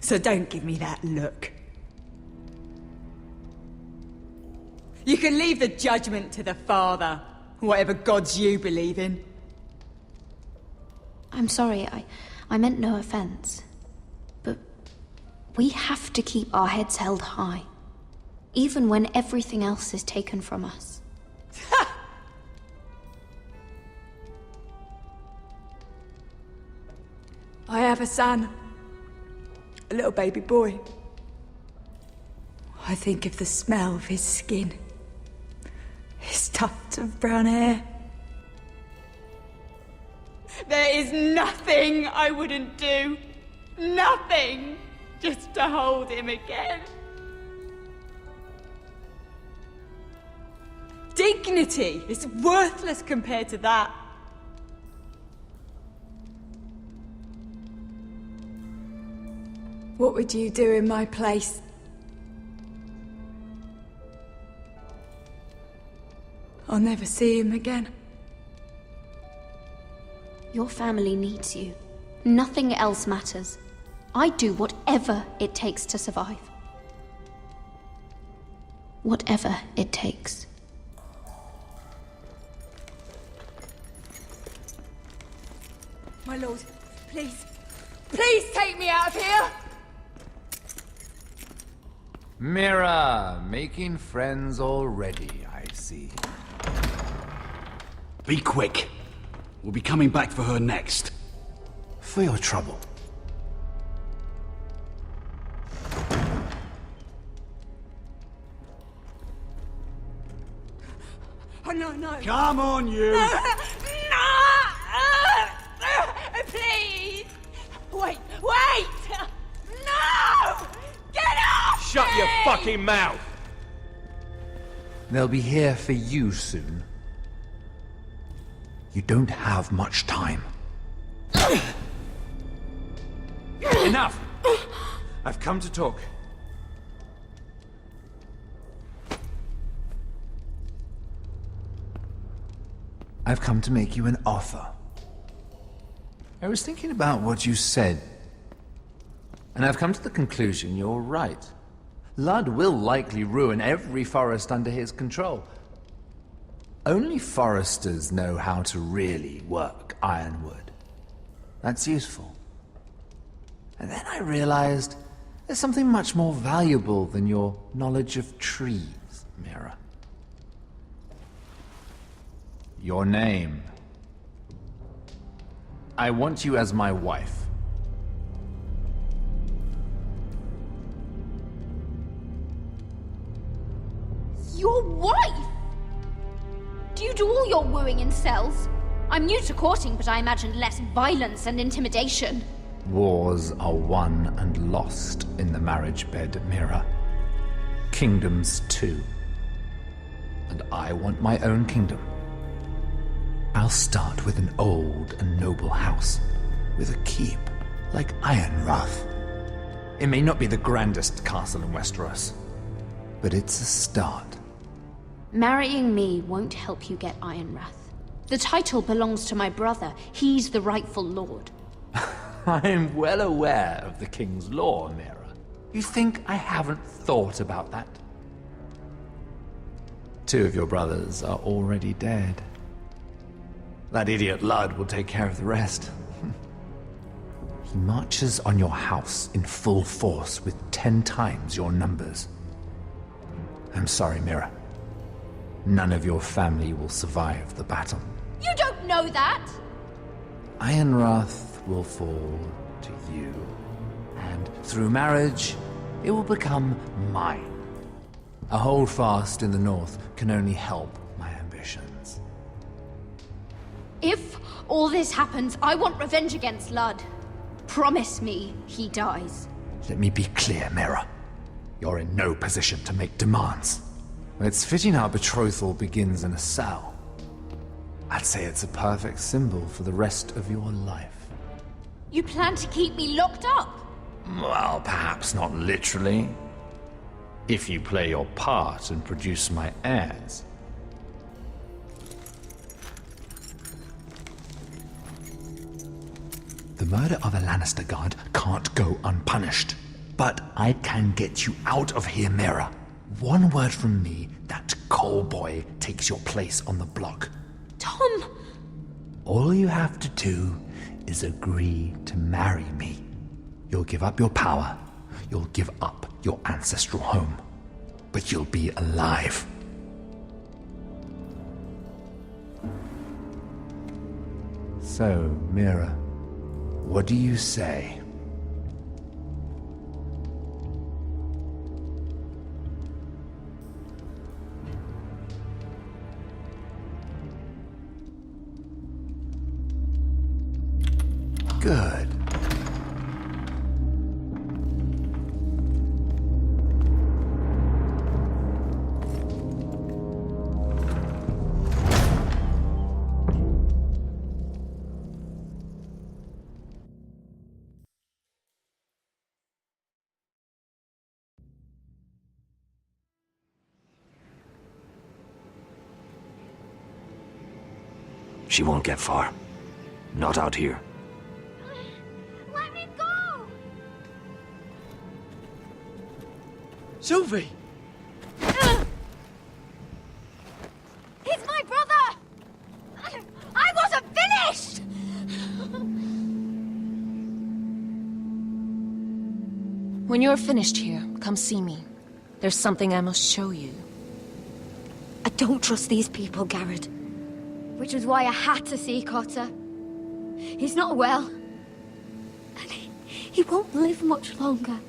So don't give me that look. You can leave the judgment to the Father, whatever gods you believe in. I'm sorry, I meant no offense. But we have to keep our heads held high, even when everything else is taken from us. I have a son. A little baby boy. I think of the smell of his skin. His tufts of brown hair. There is nothing I wouldn't do. Nothing! Just to hold him again. Dignity is worthless compared to that. What would you do in my place? I'll never see him again. Your family needs you. Nothing else matters. I'd do whatever it takes to survive. Whatever it takes. My lord, please. Please take me out of here! Mira, making friends already, I see. Be quick. We'll be coming back for her next. For your trouble. Oh, no, no. Come on, you! No! Please! Wait! No! Get off! Shut your fucking mouth! They'll be here for you soon. You don't have much time. Enough! I've come to talk. I've come to make you an offer. I was thinking about what you said, and I've come to the conclusion you're right. Ludd will likely ruin every forest under his control. Only foresters know how to really work ironwood. That's useful. And then I realized there's something much more valuable than your knowledge of trees, Mira. Your name. I want you as my wife. Your wife? Do you do all your wooing in cells? I'm new to courting, but I imagined less violence and intimidation. Wars are won and lost in the marriage bed, Mira. Kingdoms too. And I want my own kingdom. I'll start with an old and noble house, with a keep, like Ironrath. It may not be the grandest castle in Westeros, but it's a start. Marrying me won't help you get Ironrath. The title belongs to my brother. He's the rightful lord. I'm well aware of the king's law, Mira. You think I haven't thought about that? 2 of your brothers are already dead. That idiot Lud will take care of the rest. He marches on your house in full force with 10 times your numbers. I'm sorry, Mira. None of your family will survive the battle. You don't know that! Ironrath will fall to you, and through marriage, it will become mine. A holdfast in the north can only help my ambitions. If all this happens, I want revenge against Lud. Promise me he dies. Let me be clear, Mira. You're in no position to make demands. It's fitting our betrothal begins in a cell. I'd say it's a perfect symbol for the rest of your life. You plan to keep me locked up? Well, perhaps not literally. If you play your part and produce my heirs. The murder of a Lannister guard can't go unpunished. But I can get you out of here, Mira. One word from me, that coal boy takes your place on the block. Tom! All you have to do is agree to marry me. You'll give up your power. You'll give up your ancestral home. But you'll be alive. So, Mira, what do you say? Good. She won't get far. Not out here. Let me go! Sylvie! He's my brother! I wasn't finished! When you're finished here, come see me. There's something I must show you. I don't trust these people, Garrett. Which was why I had to see Cotter. He's not well. And he won't live much longer.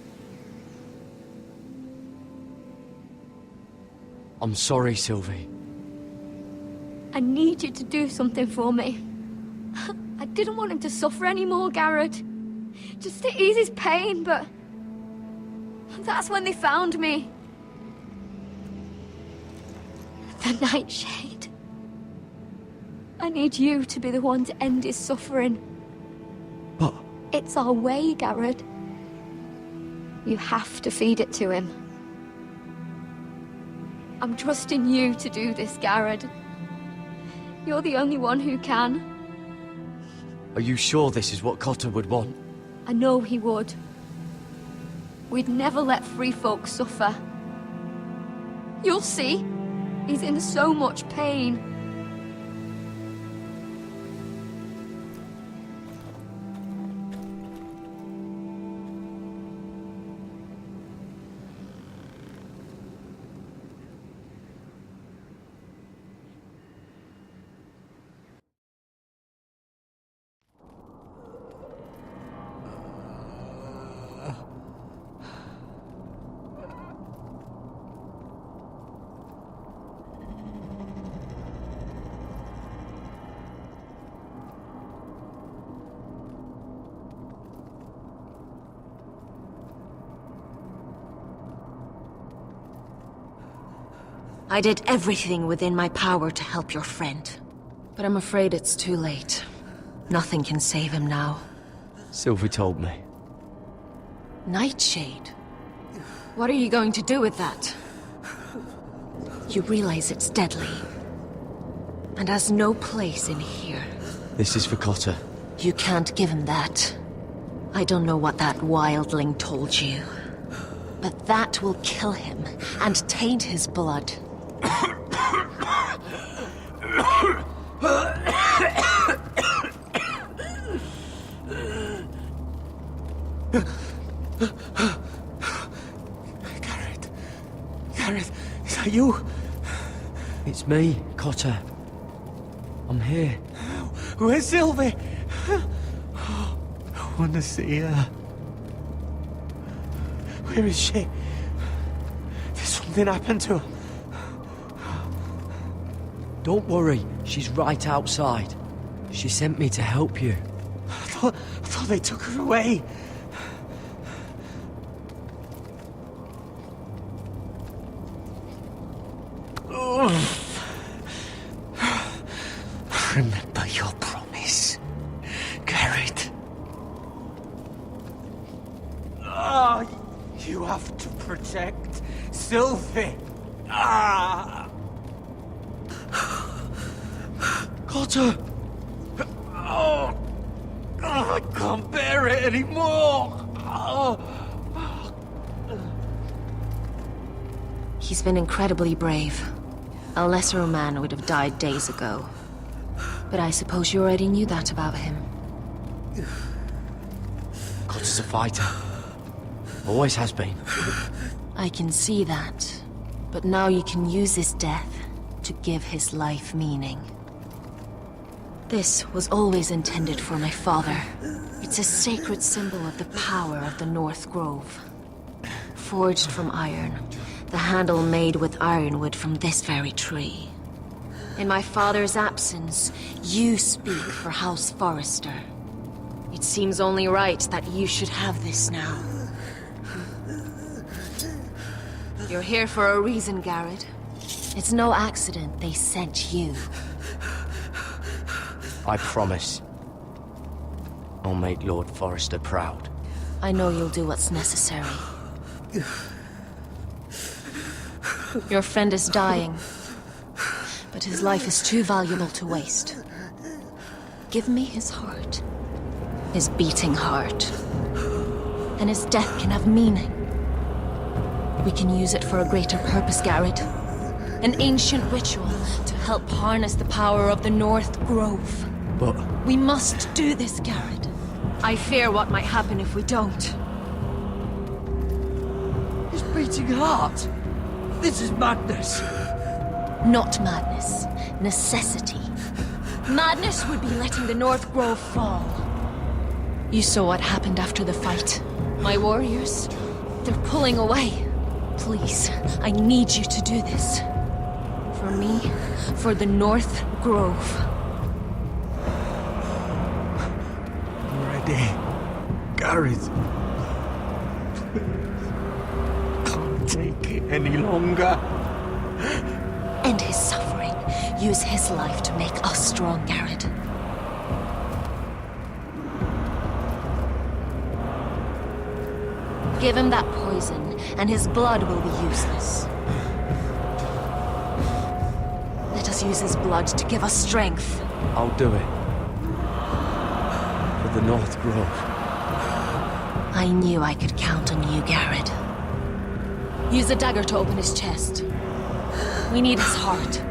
I'm sorry, Sylvie. I need you to do something for me. I didn't want him to suffer anymore, Garrett. Just to ease his pain, but... that's when they found me. The Nightshade. I need you to be the one to end his suffering. But... it's our way, Garrett. You have to feed it to him. I'm trusting you to do this, Garrett. You're the only one who can. Are you sure this is what Cotter would want? I know he would. We'd never let free folk suffer. You'll see. He's in so much pain. I did everything within my power to help your friend. But I'm afraid it's too late. Nothing can save him now. Sylvie told me. Nightshade? What are you going to do with that? You realize it's deadly. And has no place in here. This is for Cotter. You can't give him that. I don't know what that wildling told you. But that will kill him and taint his blood. Gareth, is that you? It's me, Cotter. I'm here. Where's Sylvie? I want to see her. Where is she? Did something happen to her? Don't worry, she's right outside. She sent me to help you. I thought they took her away. Remember your promise, Garrett. You have to protect Sylvie. Cotter! I can't bear it anymore. He's been incredibly brave. A lesser man would have died days ago. But I suppose you already knew that about him. Cotter's a fighter. Always has been. I can see that. But now you can use his death to give his life meaning. This was always intended for my father. It's a sacred symbol of the power of the North Grove. Forged from iron, the handle made with ironwood from this very tree. In my father's absence, you speak for House Forrester. It seems only right that you should have this now. You're here for a reason, Garrett. It's no accident they sent you. I promise. I'll make Lord Forrester proud. I know you'll do what's necessary. Your friend is dying, but his life is too valuable to waste. Give me his heart. His beating heart. And his death can have meaning. We can use it for a greater purpose, Garrett. An ancient ritual to help harness the power of the North Grove. But... we must do this, Garrett. I fear what might happen if we don't. His beating heart! This is madness! Not madness. Necessity. Madness would be letting the North Grove fall. You saw what happened after the fight. My warriors, they're pulling away. Please, I need you to do this. For me, for the North Grove. Ready, Gareth. Can't take it any longer. End his suffering. Use his life to make us strong, Garrett. Give him that poison, and his blood will be useless. Let us use his blood to give us strength. I'll do it. For the North Grove. I knew I could count on you, Garrett. Use the dagger to open his chest. We need his heart.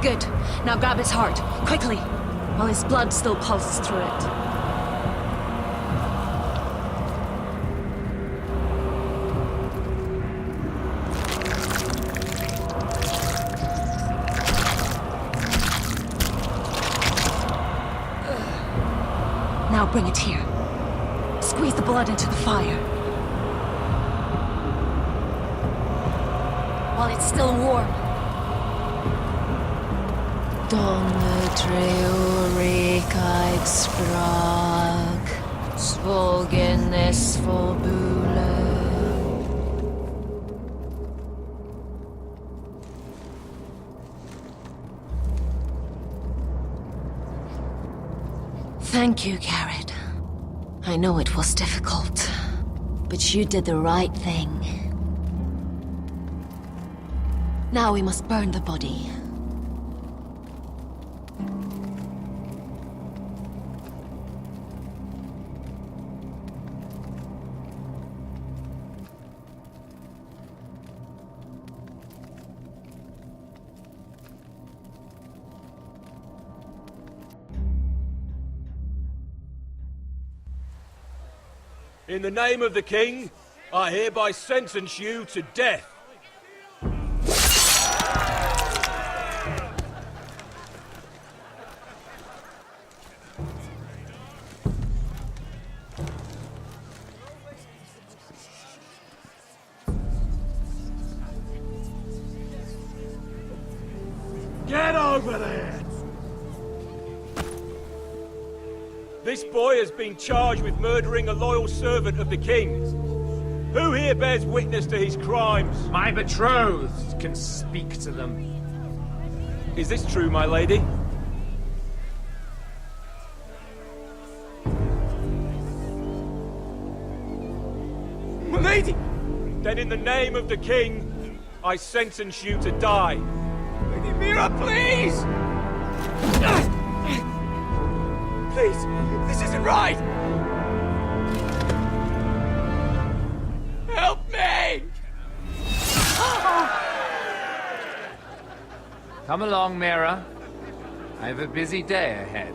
Good. Now grab his heart, quickly, while his blood still pulses through it. Now bring it here. Squeeze the blood into the fire. while it's still warm. Donne treurig sprach, svogen es forbule. Thank you, Garrett. I know it was difficult, but you did the right thing. Now we must burn the body. In the name of the king, I hereby sentence you to death. Get over there! This boy has been charged with murdering a loyal servant of the king. Who here bears witness to his crimes? My betrothed can speak to them. Is this true, my lady? My lady! Then in the name of the king, I sentence you to die. Lady Mira, please! Please, this isn't right! Help me! Come along, Mira. I have a busy day ahead.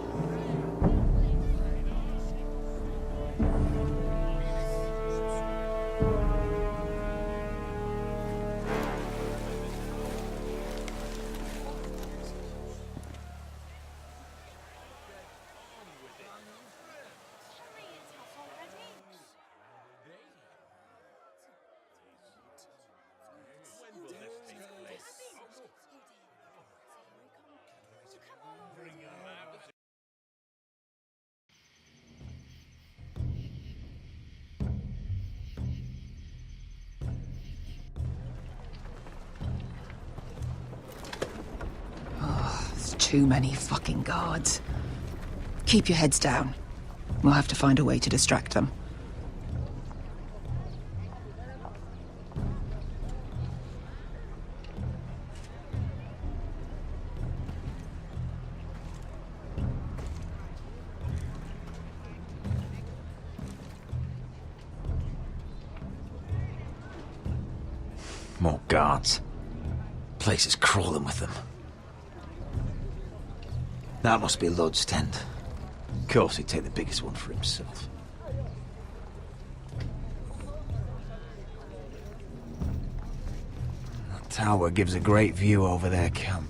Too many fucking guards. Keep your heads down. We'll have to find a way to distract them. More guards. Place is crawling with them. That must be Lud's tent. Of course he'd take the biggest one for himself. That tower gives a great view over their camp.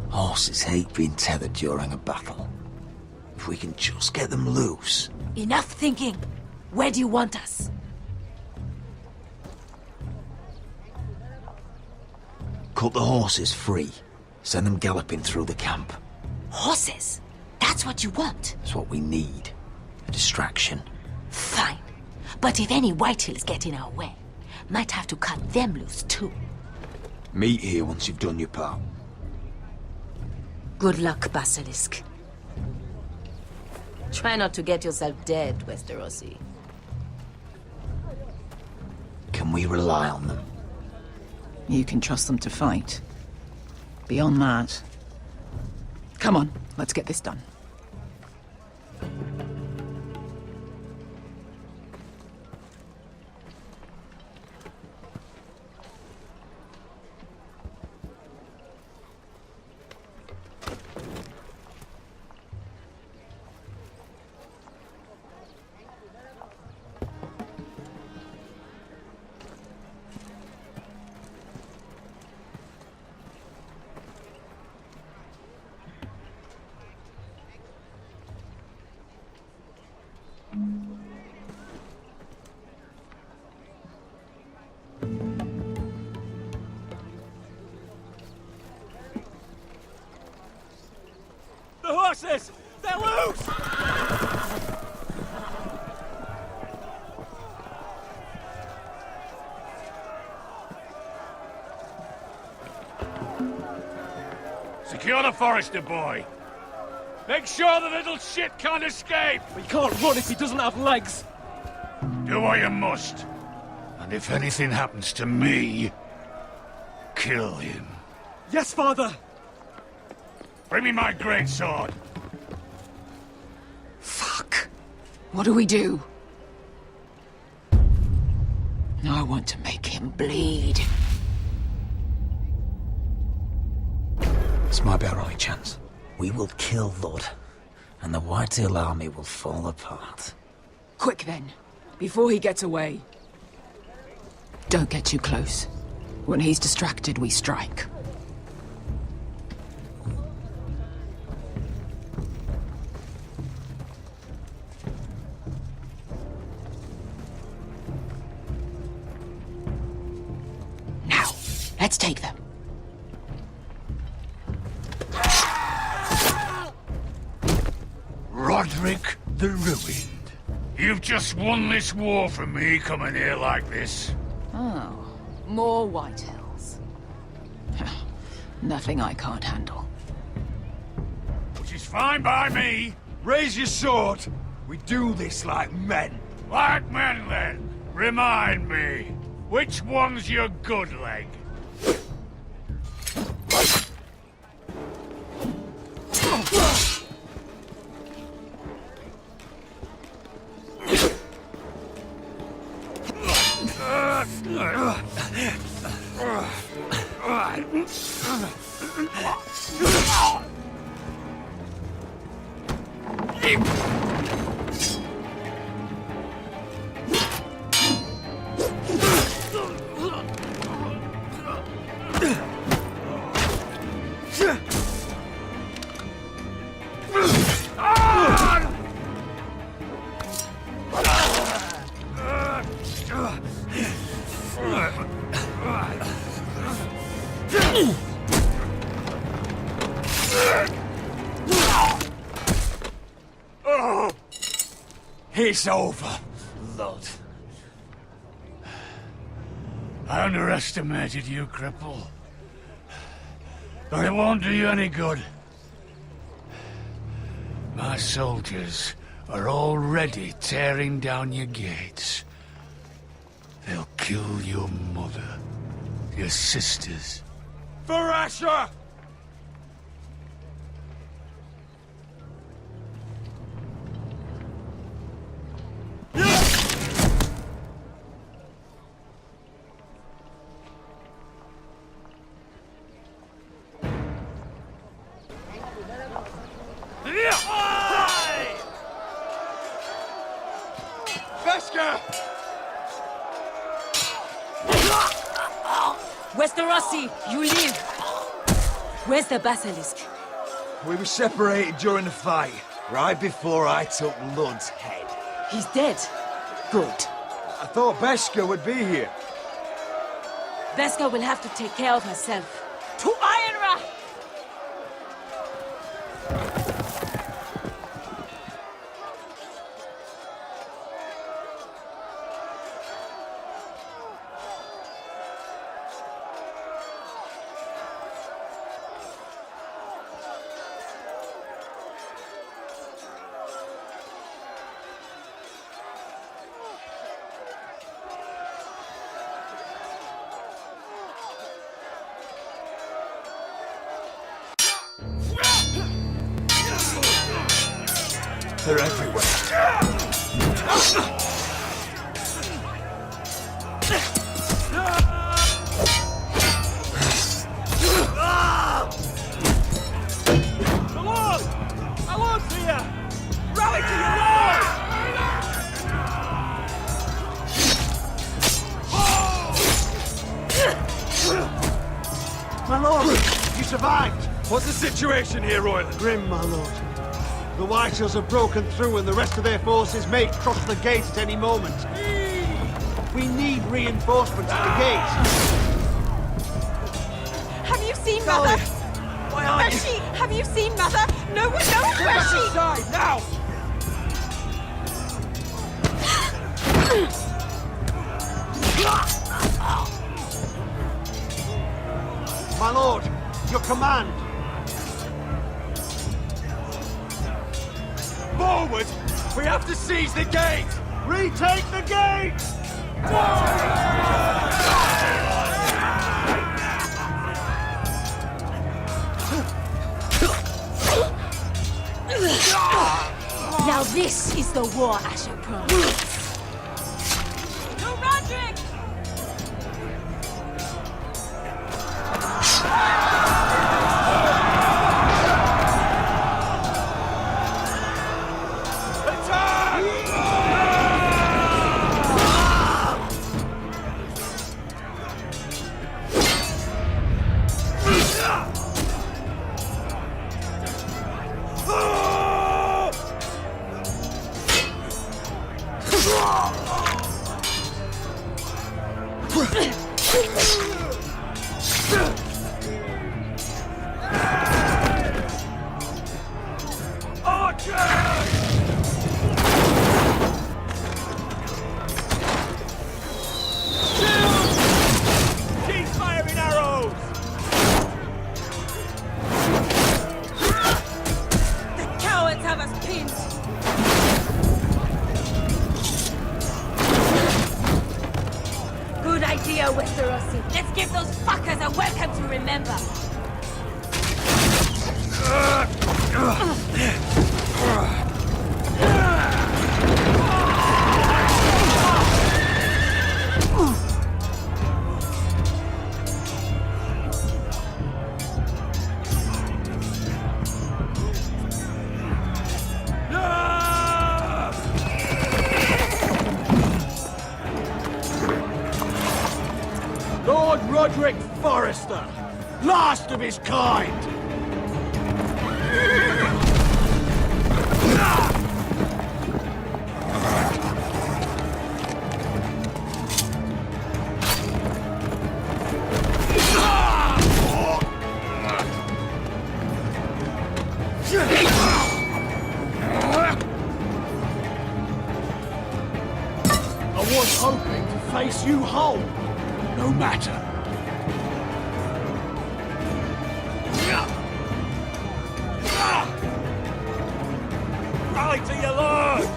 Horses hate being tethered during a battle. If we can just get them loose. Enough thinking! Where do you want us? Cut the horses free. Send them galloping through the camp. Horses? That's what you want? That's what we need. A distraction. Fine. But if any Whitehills get in our way, might have to cut them loose too. Meet here once you've done your part. Good luck, Basilisk. Try not to get yourself dead, Westerosi. Can we rely on them? You can trust them to fight. Beyond that... Come on, let's get this done. They're loose! Secure the Forrester boy. Make sure the little shit can't escape. He can't run if he doesn't have legs. Do what you must. And if anything happens to me, kill him. Yes, Father! Bring me my greatsword. Fuck. What do we do? I want to make him bleed. This might be our only chance. We will kill Lud, and the Whitetail army will fall apart. Quick then, before he gets away. Don't get too close. When he's distracted, we strike. Now, let's take them. Roderick the Ruined. You've just won this war from me coming here like this. Oh, more Whitehills. Nothing I can't handle. Which is fine by me. Raise your sword. We do this like men. Like men, then. Remind me, which one's your good leg? It's over, Lud. I underestimated you, cripple. But it won't do you any good. My soldiers are already tearing down your gates. They'll kill your mother, your sisters. For Asher! Westerosi, you live. Where's the basilisk? We were separated during the fight, right before I took Lud's head. He's dead. Good. I thought Beskha would be here. Beskha will have to take care of herself. To Ironra! They're everywhere. My lord's here! Rally to your lord! My lord, you survived! What's the situation here, Royal? Grim, my lord. The Whitehills have broken through and the rest of their forces may cross the gate at any moment. We need reinforcements at the gate. Have you seen Mother? Where's she? Have you seen Mother? No one knows where she... Inside, now! My lord, your command! Forward! We have to seize the gate! Retake the gate! Now this is the war Asher promised. To Roderick! Westerosi. Let's give those fuckers a welcome to remember. Lord Roderick Forrester, last of his kind! I was hoping to face you whole. No matter. Rally to your lord!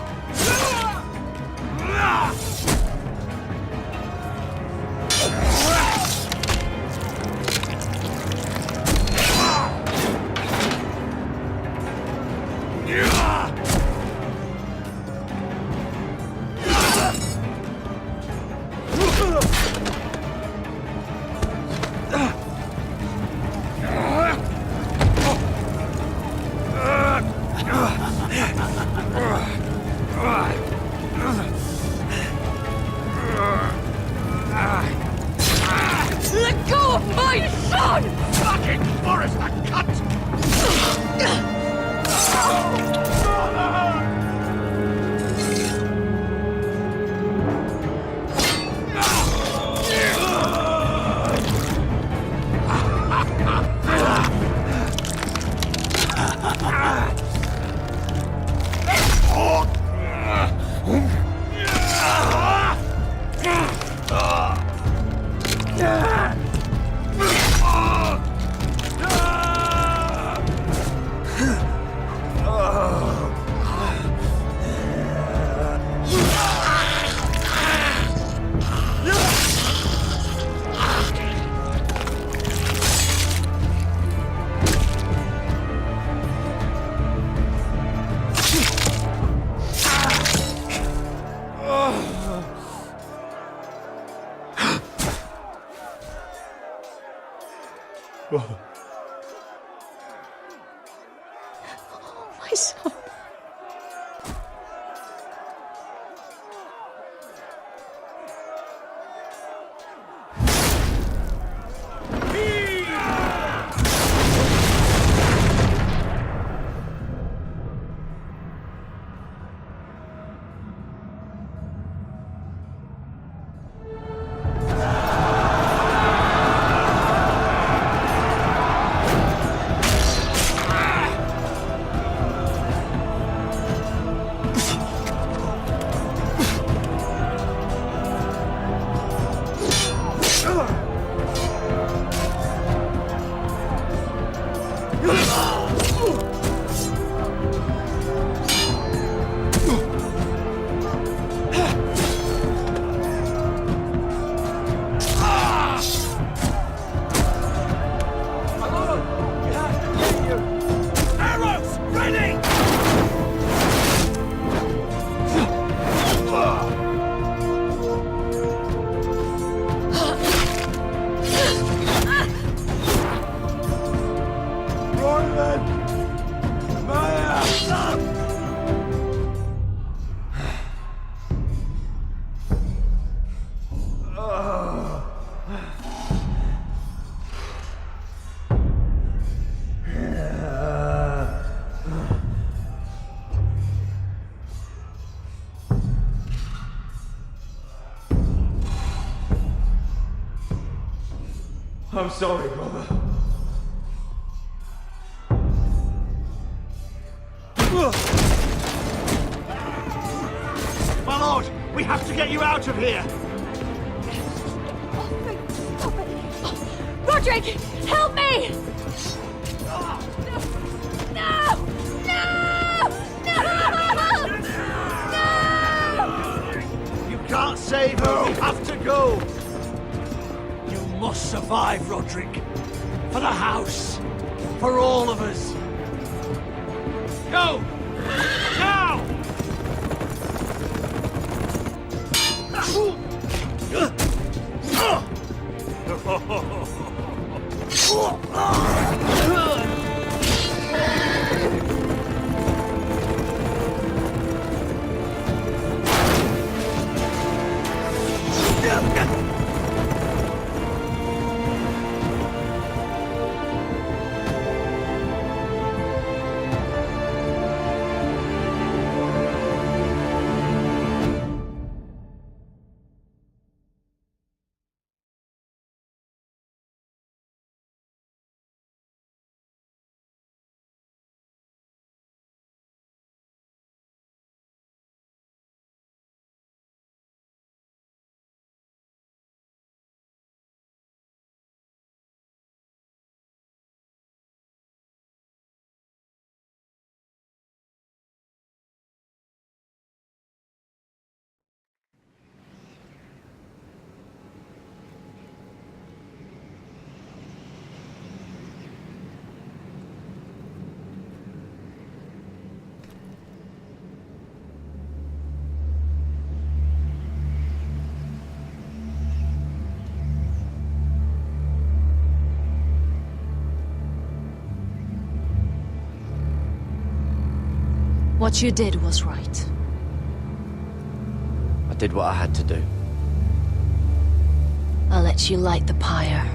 Let go of my son! Fucking Forrester, My son. I'm sorry, brother. My lord, we have to get you out of here! Roderick, help me! No! No! No! You can't save her, we have to go! You must survive, Roderick. For the house. For all of us. Go! Now! What you did was right. I did what I had to do. I'll let you light the pyre.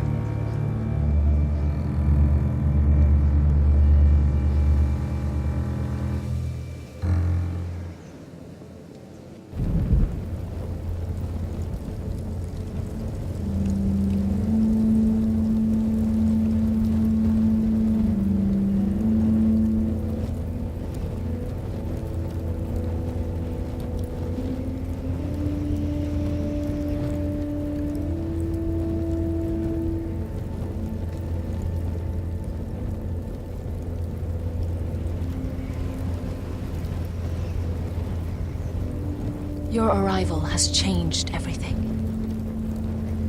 Your arrival has changed everything.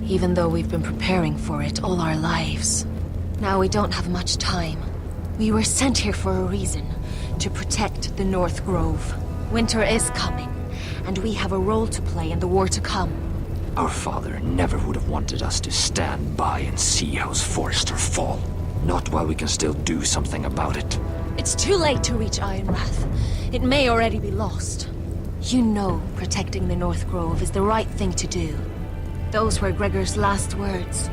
Even though we've been preparing for it all our lives. Now we don't have much time. We were sent here for a reason. To protect the North Grove. Winter is coming, and we have a role to play in the war to come. Our father never would have wanted us to stand by and see Hauses Forrester fall. Not while we can still do something about it. It's too late to reach Ironrath. It may already be lost. You know protecting the North Grove is the right thing to do. Those were Gregor's last words.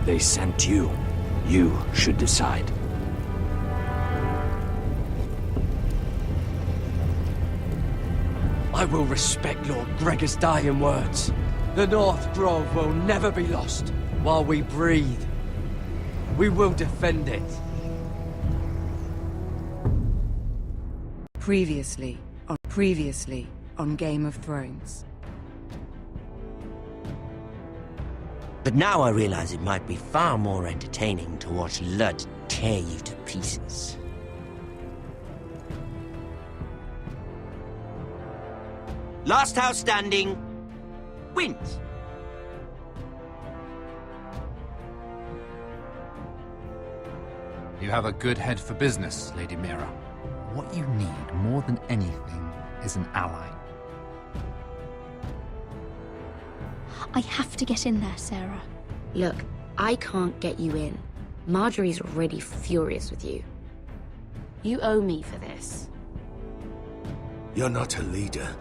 They sent you. You should decide. I will respect Lord Gregor's dying words. The North Grove will never be lost while we breathe. We will defend it. Previously on Game of Thrones. But now I realize it might be far more entertaining to watch Lud tear you to pieces. Last house standing wins. You have a good head for business, Lady Mira. What you need more than anything is an ally. I have to get in there, Sarah. Look, I can't get you in. Marjorie's already furious with you. You owe me for this. You're not a leader.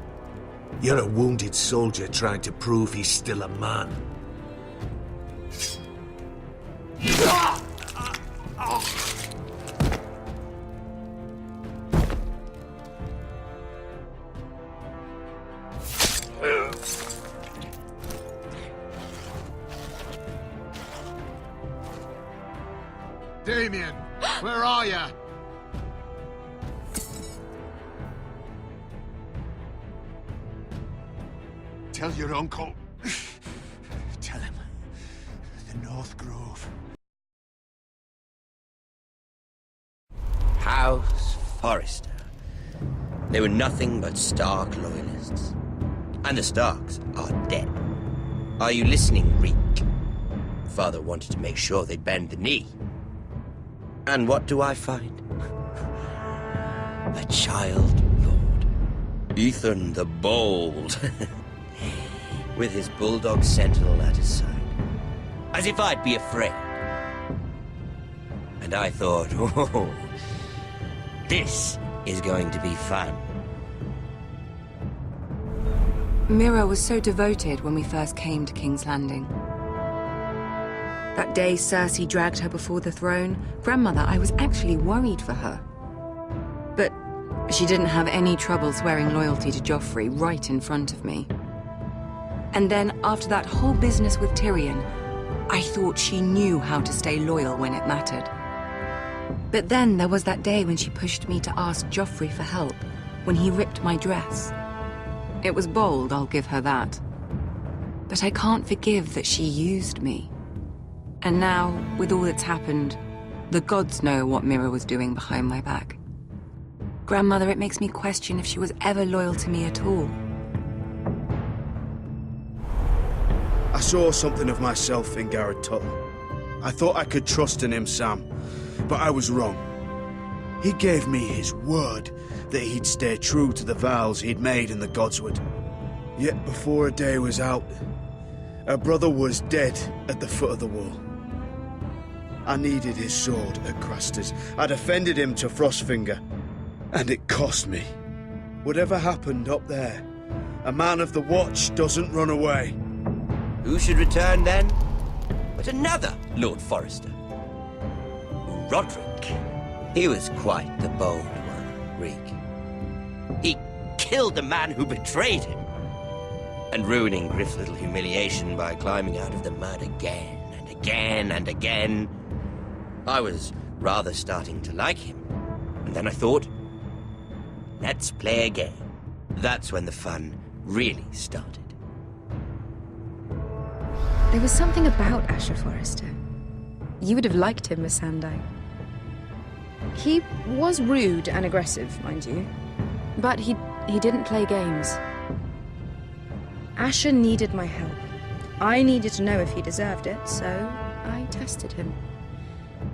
You're a wounded soldier trying to prove he's still a man. Damien, where are you? Tell your uncle. Tell him. The North Grove. House Forrester. They were nothing but Stark loyalists. And the Starks are dead. Are you listening, Reek? Father wanted to make sure they'd bend the knee. And what do I find? A child lord. Ethan the Bold. With his bulldog sentinel at his side. As if I'd be afraid. And I thought, oh, this is going to be fun. Mira was so devoted when we first came to King's Landing. That day Cersei dragged her before the throne, Grandmother, I was actually worried for her. But she didn't have any trouble swearing loyalty to Joffrey right in front of me. And then, after that whole business with Tyrion, I thought she knew how to stay loyal when it mattered. But then there was that day when she pushed me to ask Joffrey for help, when he ripped my dress. It was bold, I'll give her that. But I can't forgive that she used me. And now, with all that's happened, the gods know what Mira was doing behind my back. Grandmother, it makes me question if she was ever loyal to me at all. I saw something of myself in Garrett Tuttle. I thought I could trust in him, Sam, but I was wrong. He gave me his word that he'd stay true to the vows he'd made in the Godswood. Yet before a day was out, a brother was dead at the foot of the wall. I needed his sword at Craster's. I defended him to Frostfinger, and it cost me. Whatever happened up there, a man of the Watch doesn't run away. Who should return then? But another Lord Forrester. Roderick. He was quite the bold one, Reek. He killed the man who betrayed him. And ruining Griff's little humiliation by climbing out of the mud again and again and again. I was rather starting to like him. And then I thought, let's play a game. That's when the fun really started. There was something about Asher Forrester. You would have liked him, Miss Sandine. He was rude and aggressive, mind you. But he didn't play games. Asher needed my help. I needed to know if he deserved it, so I tested him.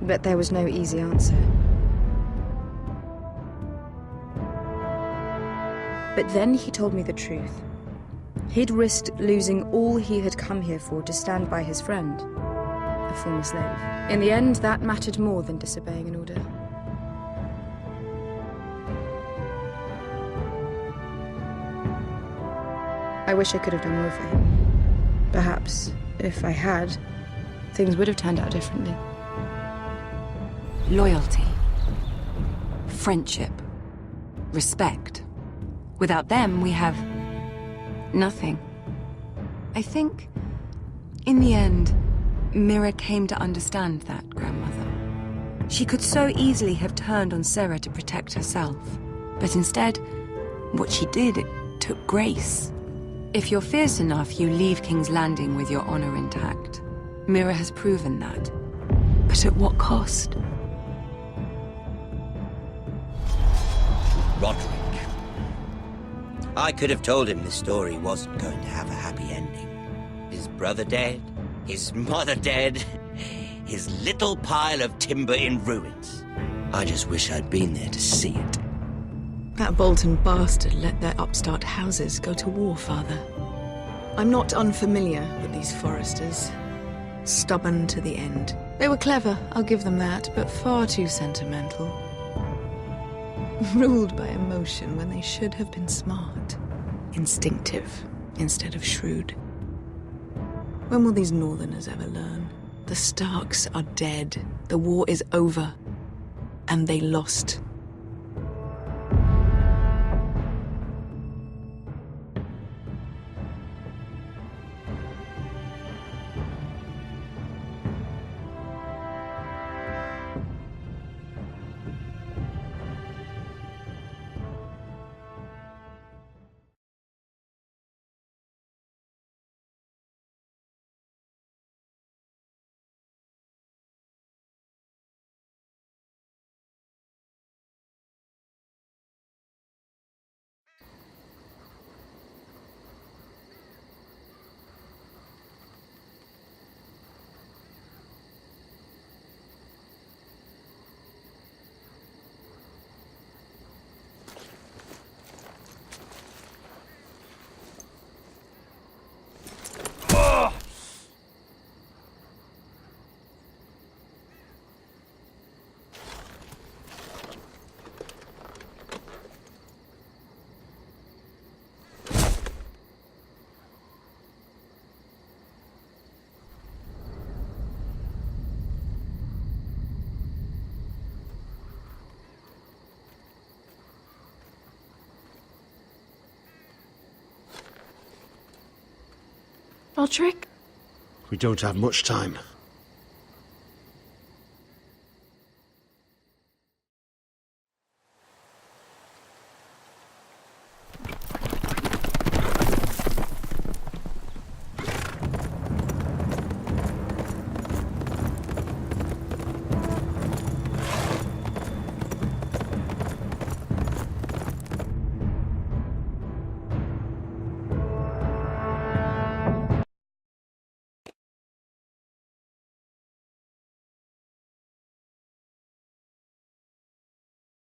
But there was no easy answer. But then he told me the truth. He'd risked losing all he had come here for to stand by his friend, a former slave. In the end, that mattered more than disobeying an order. I wish I could have done more for him. Perhaps, if I had, things would have turned out differently. Loyalty. Friendship. Respect. Without them, we have nothing. I think, in the end, Mira came to understand that, Grandmother. She could so easily have turned on Sarah to protect herself. But instead, what she did, it took grace. If you're fierce enough, you leave King's Landing with your honor intact. Mira has proven that. But at what cost? Roderick. I could have told him this story wasn't going to have a happy ending. His brother dead, his mother dead, his little pile of timber in ruins. I just wish I'd been there to see it. That Bolton bastard let their upstart houses go to war, Father. I'm not unfamiliar with these Forresters. Stubborn to the end. They were clever, I'll give them that, but far too sentimental. Ruled by emotion when they should have been smart. Instinctive instead of shrewd. When will these Northerners ever learn? The Starks are dead. The war is over. And they lost. Roderick? We don't have much time.